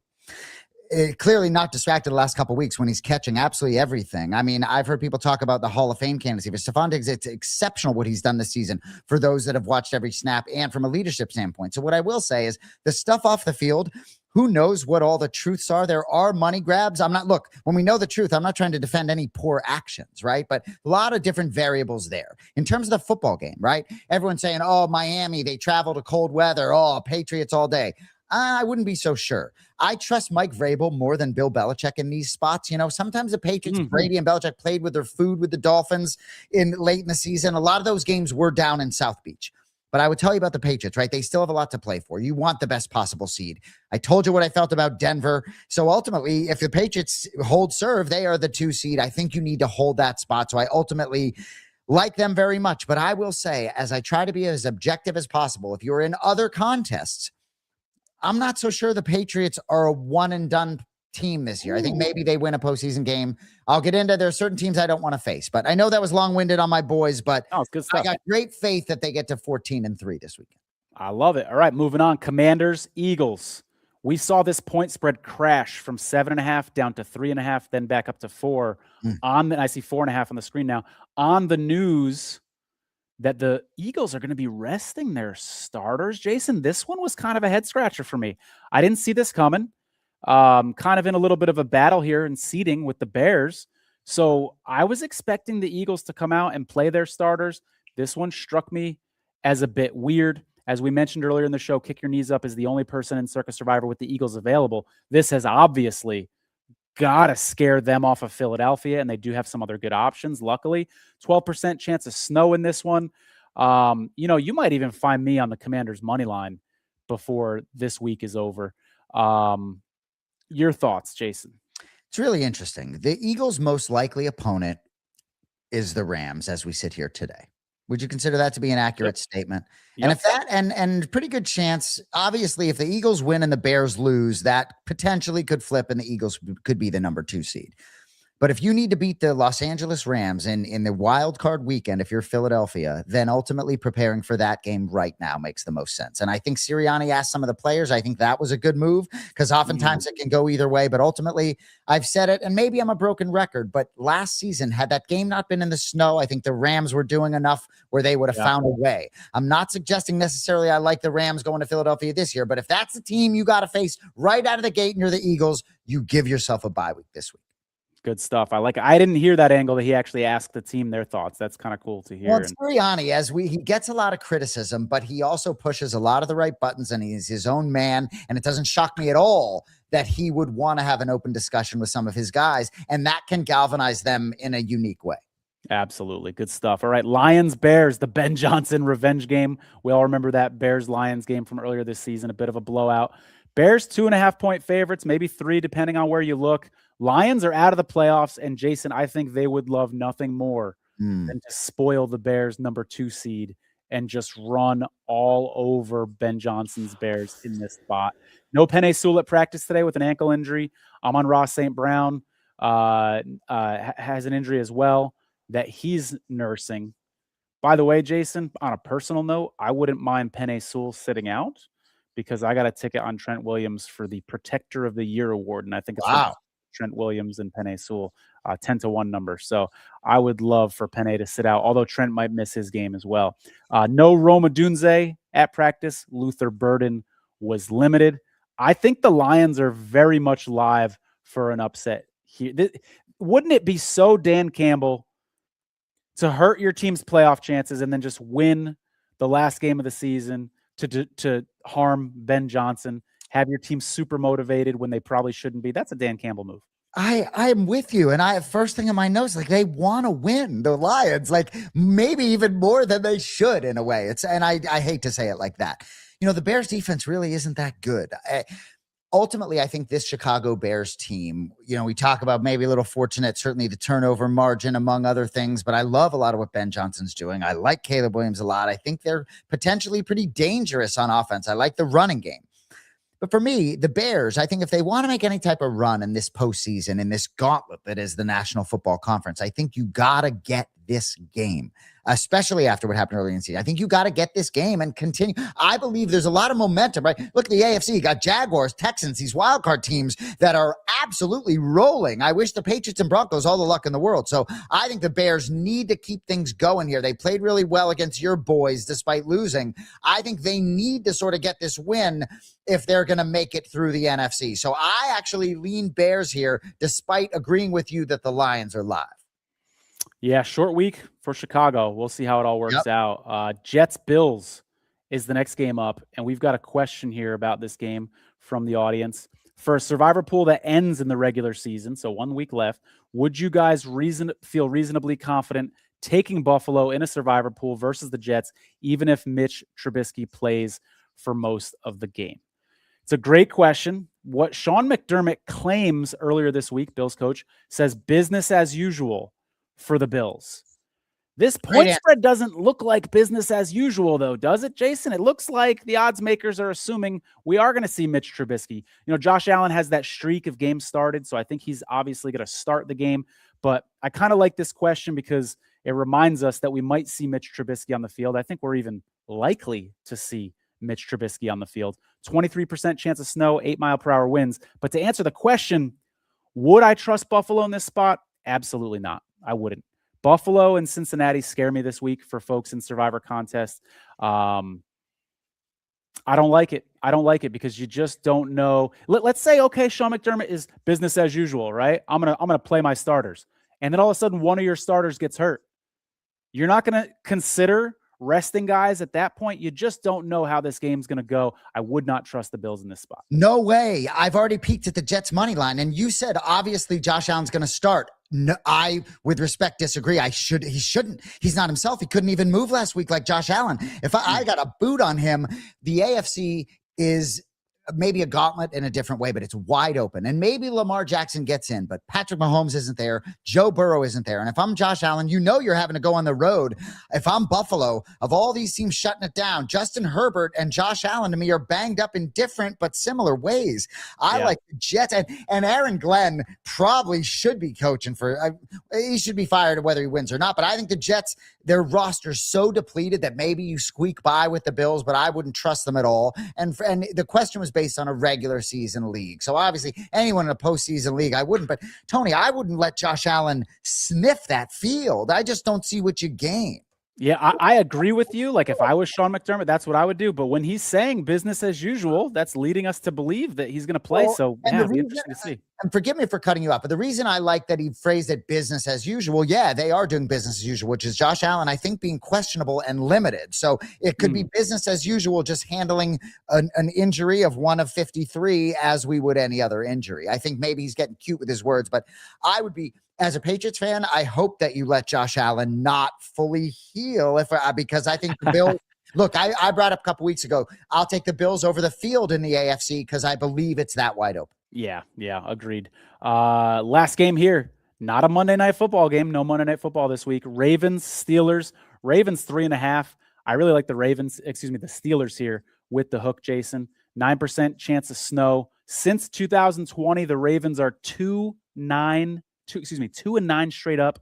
clearly not distracted the last couple of weeks when he's catching absolutely everything. I mean, I've heard people talk about the Hall of Fame candidacy for Stephon Diggs. It's exceptional what he's done this season for those that have watched every snap and from a leadership standpoint. So what I will say is the stuff off the field, who knows what all the truths are? There are money grabs. When we know the truth, I'm not trying to defend any poor actions, right? But a lot of different variables there. In terms of the football game, right? Everyone's saying, oh, Miami, they travel to cold weather. Oh, Patriots all day. I wouldn't be so sure. I trust Mike Vrabel more than Bill Belichick in these spots. You know, sometimes the Patriots, Brady and Belichick played with their food with the Dolphins late in the season. A lot of those games were down in South Beach. But I would tell you about the Patriots, right? They still have a lot to play for. You want the best possible seed. I told you what I felt about Denver. So ultimately, if the Patriots hold serve, they are the 2 seed. I think you need to hold that spot. So I ultimately like them very much. But I will say, as I try to be as objective as possible, if you're in other contests, I'm not so sure the Patriots are a one and done team this year. I think maybe they win a postseason game. I'll get into, there are certain teams I don't want to face, but I know that was long-winded on my boys, but it's good stuff. I got great faith that they get to 14-3 this weekend. I love it. All right, moving on. Commanders, Eagles. We saw this point spread crash from 7.5 down to 3.5, then back up to 4. I see 4.5 on the screen now. On the news that the Eagles are going to be resting their starters. Jason, this one was kind of a head scratcher for me. I didn't see this coming. Kind of in a little bit of a battle here in seeding with the Bears. So I was expecting the Eagles to come out and play their starters. This one struck me as a bit weird. As we mentioned earlier in the show, Kick Your Knees Up is the only person in Circa Survivor with the Eagles available. This has obviously got to scare them off of Philadelphia, and they do have some other good options, luckily. 12% chance of snow in this one. You might even find me on the Commanders' money line before this week is over. Your thoughts, Jason? It's really interesting. The Eagles' most likely opponent is the Rams as we sit here today. Would you consider that to be an accurate statement? And if that, and pretty good chance, obviously, if the Eagles win and the Bears lose, that potentially could flip and the Eagles could be the number 2 seed. But if you need to beat the Los Angeles Rams in the wild card weekend, if you're Philadelphia, then ultimately preparing for that game right now makes the most sense. And I think Sirianni asked some of the players. I think that was a good move because oftentimes it can go either way. But ultimately, I've said it, and maybe I'm a broken record, but last season, had that game not been in the snow, I think the Rams were doing enough where they would have found a way. I'm not suggesting necessarily I like the Rams going to Philadelphia this year, but if that's the team you got to face right out of the gate and you're the Eagles, you give yourself a bye week this week. Good stuff. I like it. I didn't hear that angle that he actually asked the team their thoughts. That's kind of cool to hear. Well, Sirianni, he gets a lot of criticism, but he also pushes a lot of the right buttons, and he's his own man. And it doesn't shock me at all that he would want to have an open discussion with some of his guys, and that can galvanize them in a unique way. Absolutely. Good stuff. All right. Lions, Bears, the Ben Johnson revenge game. We all remember that Bears-Lions game from earlier this season, a bit of a blowout. Bears 2.5-point favorites, maybe 3, depending on where you look. Lions are out of the playoffs, and Jason, I think they would love nothing more than to spoil the Bears' number 2 seed and just run all over Ben Johnson's Bears in this spot. No Penei Sewell at practice today with an ankle injury. Amon-Ra St. Brown has an injury as well that he's nursing. By the way, Jason, on a personal note, I wouldn't mind Penei Sewell sitting out because I got a ticket on Trent Williams for the Protector of the Year award, and I think it's Trent Williams and Penei Sewell, 10-1 number. So I would love for Penei to sit out, although Trent might miss his game as well. No Rome Odunze at practice. Luther Burden was limited. I think the Lions are very much live for an upset here. Wouldn't it be so Dan Campbell to hurt your team's playoff chances and then just win the last game of the season to harm Ben Johnson? Have your team super motivated when they probably shouldn't be. That's a Dan Campbell move. I am with you. And I have first thing in my notes, like they want to win, the Lions, like maybe even more than they should in a way. I hate to say it like that. The Bears defense really isn't that good. Ultimately, I think this Chicago Bears team, we talk about maybe a little fortunate, certainly the turnover margin among other things, but I love a lot of what Ben Johnson's doing. I like Caleb Williams a lot. I think they're potentially pretty dangerous on offense. I like the running game. But for me, the Bears, I think if they want to make any type of run in this postseason, in this gauntlet that is the National Football Conference, I think you got to get this game, especially after what happened earlier in the season. I think you got to get this game and continue. I believe there's a lot of momentum, right? Look at the AFC. You got Jaguars, Texans, these wildcard teams that are absolutely rolling. I wish the Patriots and Broncos all the luck in the world. So I think the Bears need to keep things going here. They played really well against your boys despite losing. I think they need to sort of get this win if they're going to make it through the NFC. So I actually lean Bears here, despite agreeing with you that the Lions are live. Yeah, short week for Chicago. We'll see how it all works out. Jets-Bills is the next game up, and we've got a question here about this game from the audience. For a survivor pool that ends in the regular season, so 1 week left, would you guys feel reasonably confident taking Buffalo in a survivor pool versus the Jets, even if Mitch Trubisky plays for most of the game? It's a great question. What Sean McDermott claims earlier this week, Bills coach, says business as usual for the Bills. This point spread doesn't look like business as usual, though, does it, Jason? It looks like the odds makers are assuming we are going to see Mitch Trubisky. Josh Allen has that streak of games started, so I think he's obviously going to start the game. But I kind of like this question because it reminds us that we might see Mitch Trubisky on the field. I think we're even likely to see Mitch Trubisky on the field. 23% chance of snow, 8-mile-per-hour winds. But to answer the question, would I trust Buffalo in this spot? Absolutely not. I wouldn't. Buffalo and Cincinnati scare me this week for folks in Survivor Contest. I don't like it. I don't like it because you just don't know. Let's say, okay, Sean McDermott is business as usual, right? I'm gonna play my starters, and then all of a sudden one of your starters gets hurt. You're not gonna consider resting guys at that point. You just don't know how this game's going to go. I would not trust the Bills in this spot. No way. I've already peeked at the Jets money line, and you said obviously Josh Allen's going to start. No, I, with respect, disagree. He shouldn't. He's not himself. He couldn't even move last week like Josh Allen. If I got a boot on him, the AFC is maybe a gauntlet in a different way, but it's wide open. And maybe Lamar Jackson gets in, but Patrick Mahomes isn't there. Joe Burrow isn't there. And if I'm Josh Allen, you're having to go on the road. If I'm Buffalo, of all these teams shutting it down, Justin Herbert and Josh Allen to me are banged up in different but similar ways. I like the Jets, and Aaron Glenn probably should be coaching he should be fired whether he wins or not. But I think the Jets, their roster's so depleted that maybe you squeak by with the Bills, but I wouldn't trust them at all. And the question was based on a regular season league. So obviously anyone in a postseason league, I wouldn't. But Tony, I wouldn't let Josh Allen sniff that field. I just don't see what you gain. Yeah, I agree with you. Like if I was Sean McDermott, that's what I would do. But when he's saying business as usual, that's leading us to believe that he's going to play. So it'll be interesting to see. And forgive me for cutting you off, but the reason I like that he phrased it business as usual, they are doing business as usual, which is Josh Allen, I think, being questionable and limited. So it could be business as usual, just handling an injury of 1 of 53 as we would any other injury. I think maybe he's getting cute with his words, but I would be, as a Patriots fan, I hope that you let Josh Allen not fully heal because I think the Bills. Look, I brought up a couple weeks ago, I'll take the Bills over the field in the AFC because I believe it's that wide open. Yeah, agreed. Last game here, not a Monday Night Football game. No Monday Night Football this week. Ravens, Steelers. Ravens 3.5. I really like the Steelers here with the hook, Jason. 9% chance of snow. Since 2020, the Ravens are 2-9 straight up,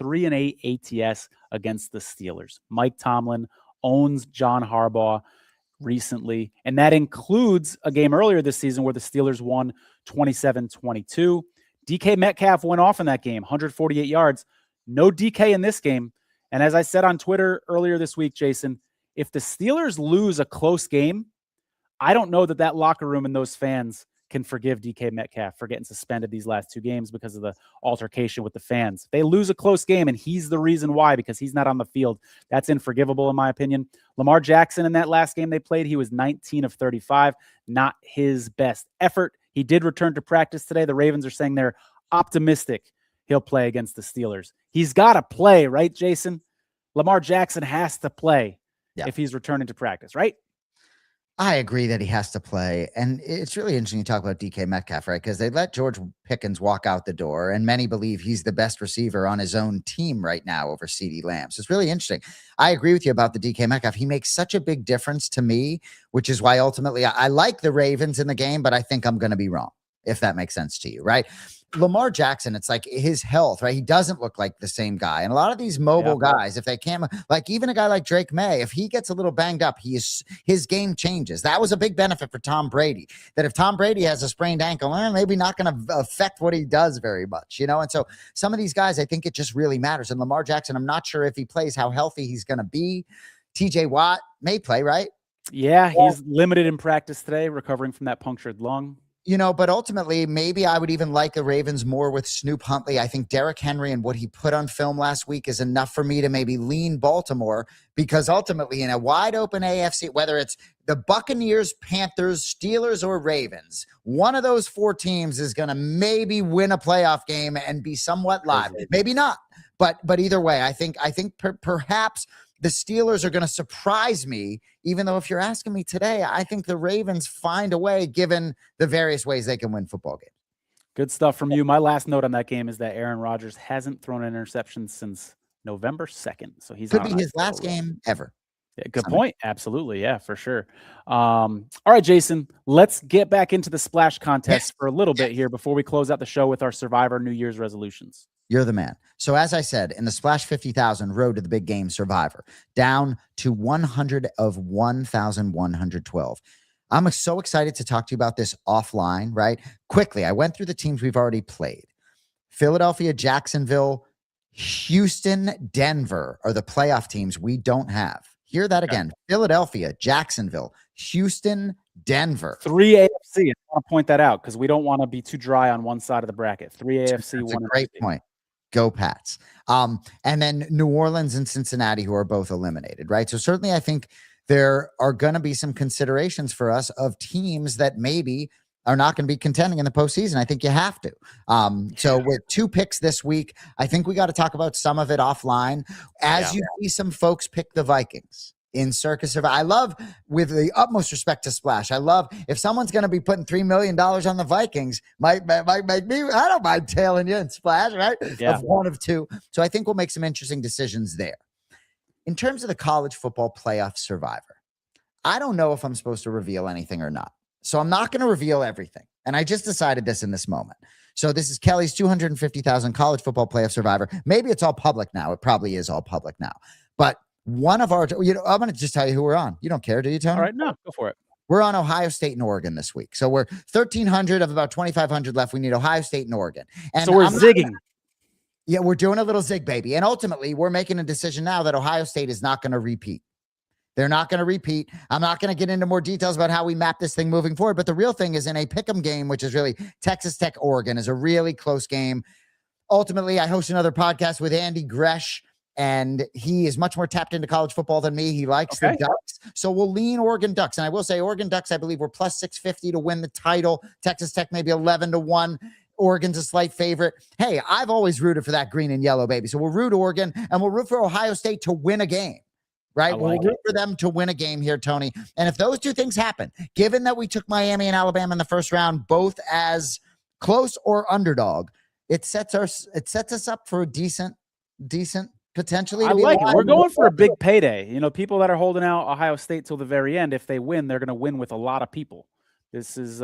3-8 ATS against the Steelers. Mike Tomlin owns John Harbaugh recently, and that includes a game earlier this season where the Steelers won 27-22. DK Metcalf went off in that game, 148 yards. No DK in this game. And as I said on Twitter earlier this week, Jason, if the Steelers lose a close game, I don't know that locker room and those fans can forgive DK Metcalf for getting suspended these last 2 games because of the altercation with the fans. They lose a close game, and he's the reason why, because he's not on the field. That's unforgivable, in my opinion. Lamar Jackson, in that last game they played, he was 19 of 35. Not his best effort. He did return to practice today. The Ravens are saying they're optimistic he'll play against the Steelers. He's got to play, right, Jason? Lamar Jackson has to play if he's returning to practice, right? I agree that he has to play. And it's really interesting you talk about DK Metcalf, right? Because they let George Pickens walk out the door, and many believe he's the best receiver on his own team right now over CeeDee Lamb. So it's really interesting. I agree with you about the DK Metcalf. He makes such a big difference to me, which is why ultimately I like the Ravens in the game, but I think I'm going to be wrong, if that makes sense to you, right? Lamar Jackson, it's like his health, right? He doesn't look like the same guy. And a lot of these mobile guys, if they can't, like even a guy like Drake May, if he gets a little banged up, his game changes. That was a big benefit for Tom Brady, that if Tom Brady has a sprained ankle, maybe not going to affect what he does very much, And so some of these guys, I think it just really matters. And Lamar Jackson, I'm not sure if he plays, how healthy he's going to be. TJ Watt may play, right? Yeah, he's limited in practice today, recovering from that punctured lung. But ultimately, maybe I would even like the Ravens more with Snoop Huntley. I think Derrick Henry and what he put on film last week is enough for me to maybe lean Baltimore, because ultimately in a wide open AFC, whether it's the Buccaneers, Panthers, Steelers, or Ravens, one of those 4 teams is going to maybe win a playoff game and be somewhat live. Maybe not. But either way, I think perhaps the Steelers are going to surprise me, even though if you're asking me today, I think the Ravens find a way given the various ways they can win football games. Good stuff from you. My last note on that game is that Aaron Rodgers hasn't thrown an interception since November 2nd. So he's could be his last game ever. Yeah, good point. Absolutely. Yeah, for sure. All right, Jason, let's get back into the splash contest for a little bit here before we close out the show with our Survivor New Year's resolutions. You're the man. So as I said, in the Splash 50,000 Road to the Big Game Survivor, down to 100 of 1,112. I'm so excited to talk to you about this offline, right? Quickly, I went through the teams we've already played. Philadelphia, Jacksonville, Houston, Denver are the playoff teams we don't have. Hear that again. Philadelphia, Jacksonville, Houston, Denver. 3 AFC. I want to point that out because we don't want to be too dry on one side of the bracket. 3 AFC, That's 1 a great NFC. point. Go Pats. And then New Orleans and Cincinnati, who are both eliminated, right? So certainly I think there are going to be some considerations for us of teams that maybe are not going to be contending in the postseason. I think you have to. So with 2 picks this week, I think we got to talk about some of it offline. As you see some folks pick the Vikings in Circa Survivor. I love, with the utmost respect to Splash, I love if someone's going to be putting $3 million on the Vikings, might make me, I don't mind tailing you in Splash, right? Yeah. Of 1 of 2. So I think we'll make some interesting decisions there. In terms of the college football playoff Survivor, I don't know if I'm supposed to reveal anything or not. So I'm not going to reveal everything. And I just decided this in this moment. So this is Kelly's 250,000 college football playoff Survivor. Maybe it's all public now. It probably is all public now. But one of our, I'm going to just tell you who we're on. You don't care, do you, Tony? All right, no, go for it. We're on Ohio State and Oregon this week. So we're 1,300 of about 2,500 left. We need Ohio State and Oregon. And so we're zigging. Yeah, we're doing a little zig, baby. And ultimately, we're making a decision now that Ohio State is not going to repeat. They're not going to repeat. I'm not going to get into more details about how we map this thing moving forward. But the real thing is in a pick'em game, which is really Texas Tech, Oregon, is a really close game. Ultimately, I host another podcast with Andy Gresh, and he is much more tapped into college football than me. He likes the Ducks. So we'll lean Oregon Ducks. And I will say Oregon Ducks, I believe, we're plus 650 to win the title. Texas Tech, maybe 11-1. Oregon's a slight favorite. Hey, I've always rooted for that green and yellow, baby. So we'll root Oregon, and we'll root for Ohio State to win a game. Right? We'll root for them to win a game here, Tony. And if those 2 things happen, given that we took Miami and Alabama in the first round, both as close or underdog, it sets us up for a decent potentially. I like it. We're going for a big payday. You know, people that are holding out Ohio State till the very end, if they win, they're going to win with a lot of people. This is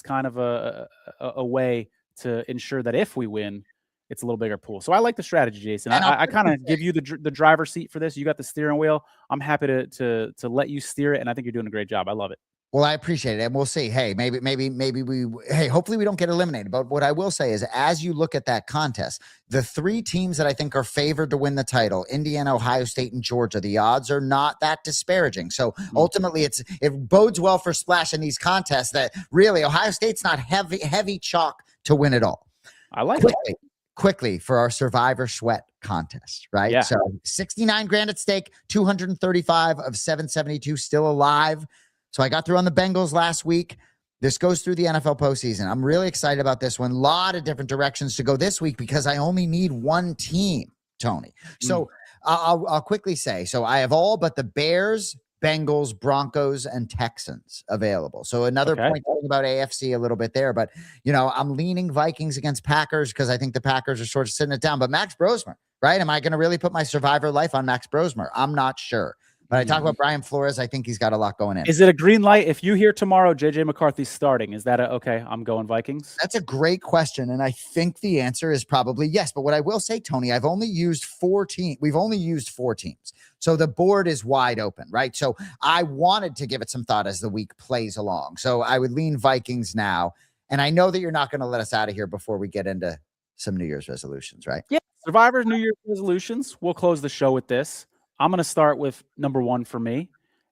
kind of a way to ensure that if we win, it's a little bigger pool. So I like the strategy, Jason. I kind of give you the driver's seat for this. You got the steering wheel. I'm happy to let you steer it, and I think you're doing a great job. I love it. Well, I appreciate it, and we'll see. Hey, maybe hopefully we don't get eliminated. But what I will say is, as you look at that contest, the 3 teams that I think are favored to win the title, Indiana, Ohio State, and Georgia, the odds are not that disparaging. So ultimately, it bodes well for Splash in these contests that really Ohio State's not heavy chalk to win it all. I like it. Quickly for our Survivor Sweat contest, right? Yeah. So 69 grand at stake, 235 of 772 still alive. So I got through on the Bengals last week. This goes through the NFL postseason. I'm really excited about this one. A lot of different directions to go this week because I only need 1 team, Tony. So I'll quickly say, so I have all but the Bears, Bengals, Broncos, and Texans available. So another point talking about AFC a little bit there, but I'm leaning Vikings against Packers because I think the Packers are sort of sitting it down. But Max Brosmer, right? Am I going to really put my Survivor life on Max Brosmer? I'm not sure. But I talk about Brian Flores. I think he's got a lot going in. Is it a green light? If you hear tomorrow JJ McCarthy's starting, is that okay, I'm going Vikings? That's a great question. And I think the answer is probably yes. But what I will say, Tony, I've only used 4 teams. We've only used 4 teams. So the board is wide open, right? So I wanted to give it some thought as the week plays along. So I would lean Vikings now. And I know that you're not going to let us out of here before we get into some New Year's resolutions, right? Yeah. Survivor's New Year's resolutions. We'll close the show with this. I'm going to start with number 1 for me.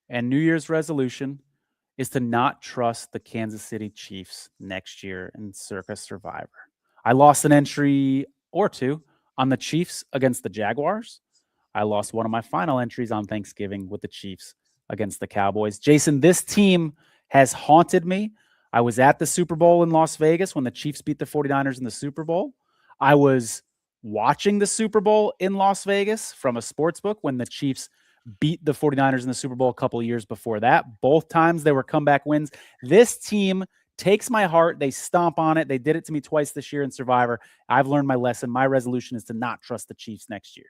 And New Year's resolution is to not trust the Kansas City Chiefs next year in Circa Survivor. I lost an entry or 2 on the Chiefs against the Jaguars. I lost one of my final entries on Thanksgiving with the Chiefs against the Cowboys. Jason, this team has haunted me. I was at the Super Bowl in Las Vegas when the Chiefs beat the 49ers in the Super Bowl. I was watching the Super Bowl in Las Vegas from a sports book when the Chiefs beat the 49ers in the Super Bowl a couple of years before that. Both times they were comeback wins. This team takes my heart. They stomp on it. They did it to me twice this year in Survivor. I've learned my lesson. My resolution is to not trust the Chiefs next year.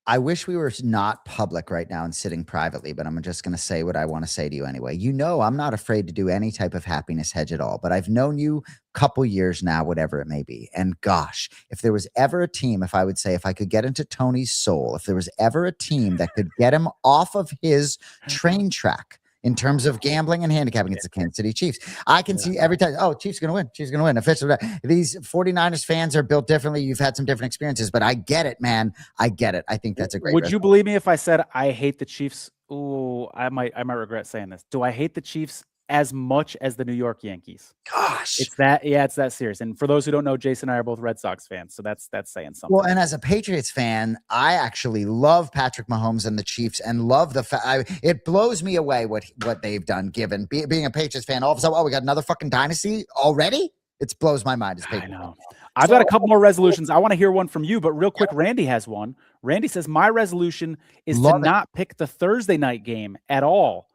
I wish we were not public right now and sitting privately, but I'm just going to say what I want to say to you anyway. You know, I'm not afraid to do any type of happiness hedge at all, but I've known you a couple years now, whatever it may be. And gosh, if there was ever a team, if I would say, if I could get into Tony's soul, if there was ever a team that could get him off of his train track in terms of gambling and handicapping, it's the Kansas City Chiefs. I can see every time, oh, Chiefs going to win. Chiefs going to win. Officially, these 49ers fans are built differently. You've had some different experiences, but I get it, man. I get it. I think that's a great Would you believe me if I said I hate the Chiefs? Oh, I might regret saying this. Do I hate the Chiefs as much as the New York Yankees? Gosh. It's that serious. And for those who don't know, Jason and I are both Red Sox fans, so that's saying something. Well, and as a Patriots fan, I actually love Patrick Mahomes and the Chiefs and love the it blows me away what they've done, given being a Patriots fan. All of a sudden, we got another fucking dynasty already? It blows my mind as Patriots. I know. I've got a couple more resolutions. I want to hear one from you, but real quick, Randy has one. Randy says, my resolution is to not pick the Thursday night game at all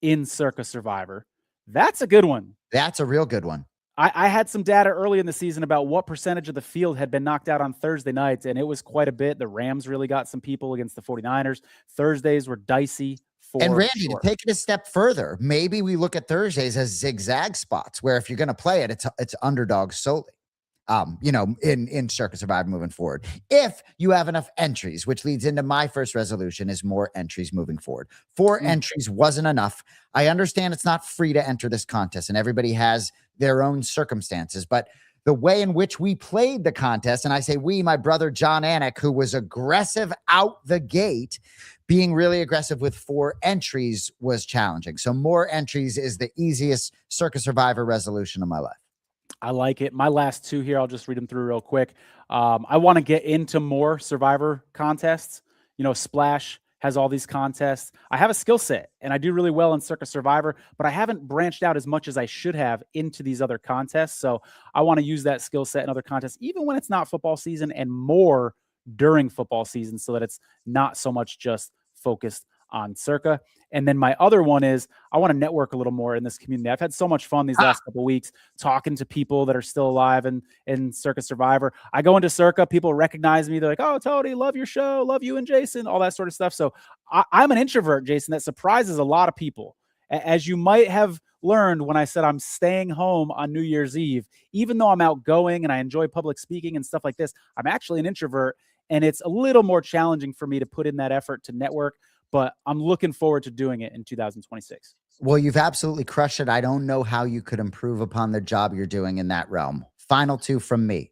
in Circa Survivor. That's a good one. That's a real good one. I had some data early in the season about what percentage of the field had been knocked out on Thursday nights, and it was quite a bit. The Rams really got some people against the 49ers. Thursdays were dicey. And Randy, to take it a step further, maybe we look at Thursdays as zigzag spots where if you're going to play it, it's underdogs solely. In Circa Survivor moving forward. If you have enough entries, which leads into my first resolution, is more entries moving forward. 4 entries wasn't enough. I understand it's not free to enter this contest and everybody has their own circumstances, but the way in which we played the contest, and I say we, my brother Jason Anik, who was aggressive out the gate, being really aggressive with 4 entries was challenging. So more entries is the easiest Circa Survivor resolution of my life. I like it. My last 2 here, I'll just read them through real quick. I want to get into more Survivor contests. You know, Splash has all these contests. I have a skill set, and I do really well in Circa Survivor, but I haven't branched out as much as I should have into these other contests. So I want to use that skill set in other contests, even when it's not football season, and more during football season so that it's not so much just focused on Circa. And then my other one is I want to network a little more in this community. I've had so much fun these last couple of weeks talking to people that are still alive in Circa Survivor. I go into Circa, people recognize me. They're like, oh, Tony, love your show. Love you and Jason, all that sort of stuff. So I'm an introvert, Jason, that surprises a lot of people. As you might have learned when I said I'm staying home on New Year's Eve, even though I'm outgoing and I enjoy public speaking and stuff like this, I'm actually an introvert. And it's a little more challenging for me to put in that effort to network. But I'm looking forward to doing it in 2026. Well, you've absolutely crushed it. I don't know how you could improve upon the job you're doing in that realm. Final 2 from me.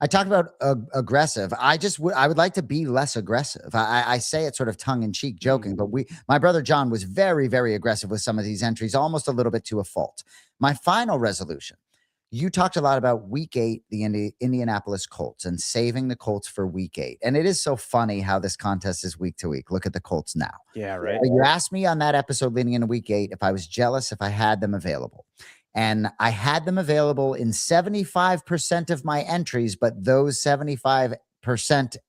I talked about aggressive. I would like to be less aggressive. I say it sort of tongue in cheek, joking, but my brother John was very, very aggressive with some of these entries, almost a little bit to a fault. My final resolution. You talked a lot about week 8, the Indianapolis Colts, and saving the Colts for week 8. And it is so funny how this contest is week to week. Look at the Colts now. Yeah, right. You asked me on that episode leading into week 8 if I was jealous if I had them available. And I had them available in 75% of my entries, but those 75%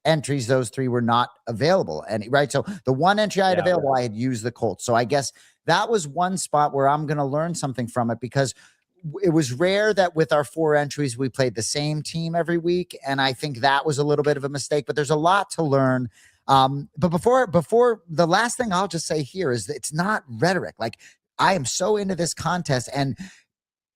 entries, those 3 were not available. And right. So the one entry I had available, I had used the Colts. So I guess that was one spot where I'm going to learn something from it, because it was rare that with our 4 entries, we played the same team every week. And I think that was a little bit of a mistake, but there's a lot to learn. But before the last thing I'll just say here is that it's not rhetoric. Like, I am so into this contest and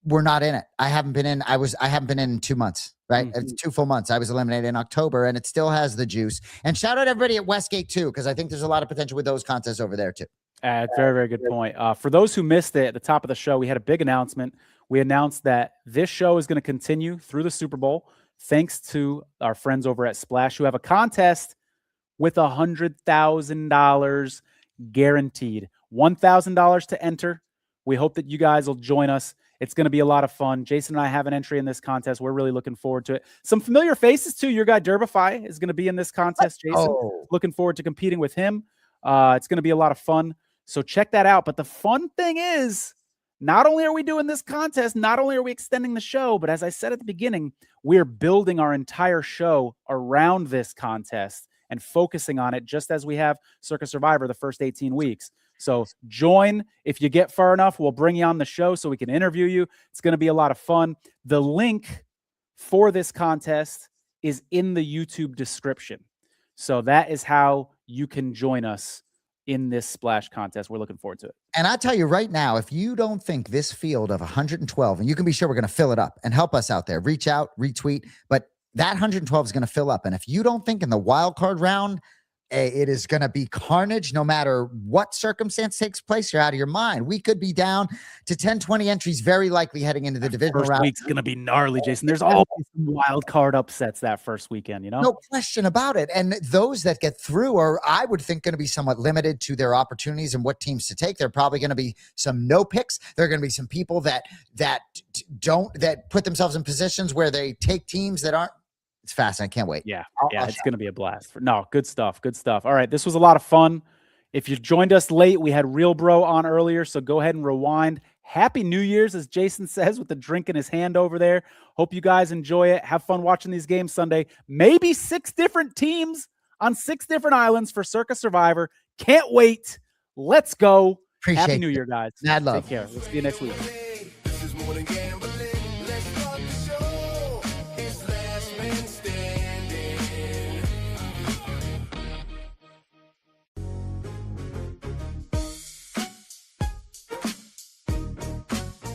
we're not in it. I haven't been in 2 months, right? It's 2 full months. I was eliminated in October and it still has the juice. And shout out everybody at Westgate too, because I think there's a lot of potential with those contests over there too. Very, very good point. For those who missed it at the top of the show, we had a big announcement. We announced that this show is going to continue through the Super Bowl, thanks to our friends over at Splash, who have a contest with $100,000 guaranteed. $1,000 to enter. We hope that you guys will join us. It's going to be a lot of fun. Jason and I have an entry in this contest. We're really looking forward to it. Some familiar faces too. Your guy Derbify is going to be in this contest, Jason. Looking forward to competing with him. It's going to be a lot of fun. So check that out. But the fun thing is not only are we doing this contest, not only are we extending the show, but as I said at the beginning, we're building our entire show around this contest and focusing on it, just as we have Circa Survivor the first 18 weeks. So join. If you get far enough, we'll bring you on the show so we can interview you. It's going to be a lot of fun. The link for this contest is in the YouTube description. So that is how you can join us in this splash contest. We're looking forward to it. And I tell you right now, if you don't think this field of 112, and you can be sure we're going to fill it up, and help us out there, reach out, retweet, but that 112 is going to fill up. And if you don't think in the wild card round, it is going to be carnage no matter what circumstance takes place, you're out of your mind. We could be down to 10, 20 entries, very likely heading into the divisional round. First week's going to be gnarly, Jason. There's always some wild card upsets that first weekend, you know? No question about it. And those that get through are, I would think, going to be somewhat limited to their opportunities and what teams to take. There are probably going to be some no picks. There are going to be some people that put themselves in positions where they take teams that aren't. It's fascinating. I can't wait. Yeah, it's going to be a blast. No, good stuff. Good stuff. All right, this was a lot of fun. If you joined us late, we had Real Bro on earlier, so go ahead and rewind. Happy New Year's, as Jason says, with the drink in his hand over there. Hope you guys enjoy it. Have fun watching these games Sunday. Maybe 6 different teams on 6 different islands for Circa Survivor. Can't wait. Let's go. Appreciate Happy New Year, guys. Mad love. Take care. We'll see you next week.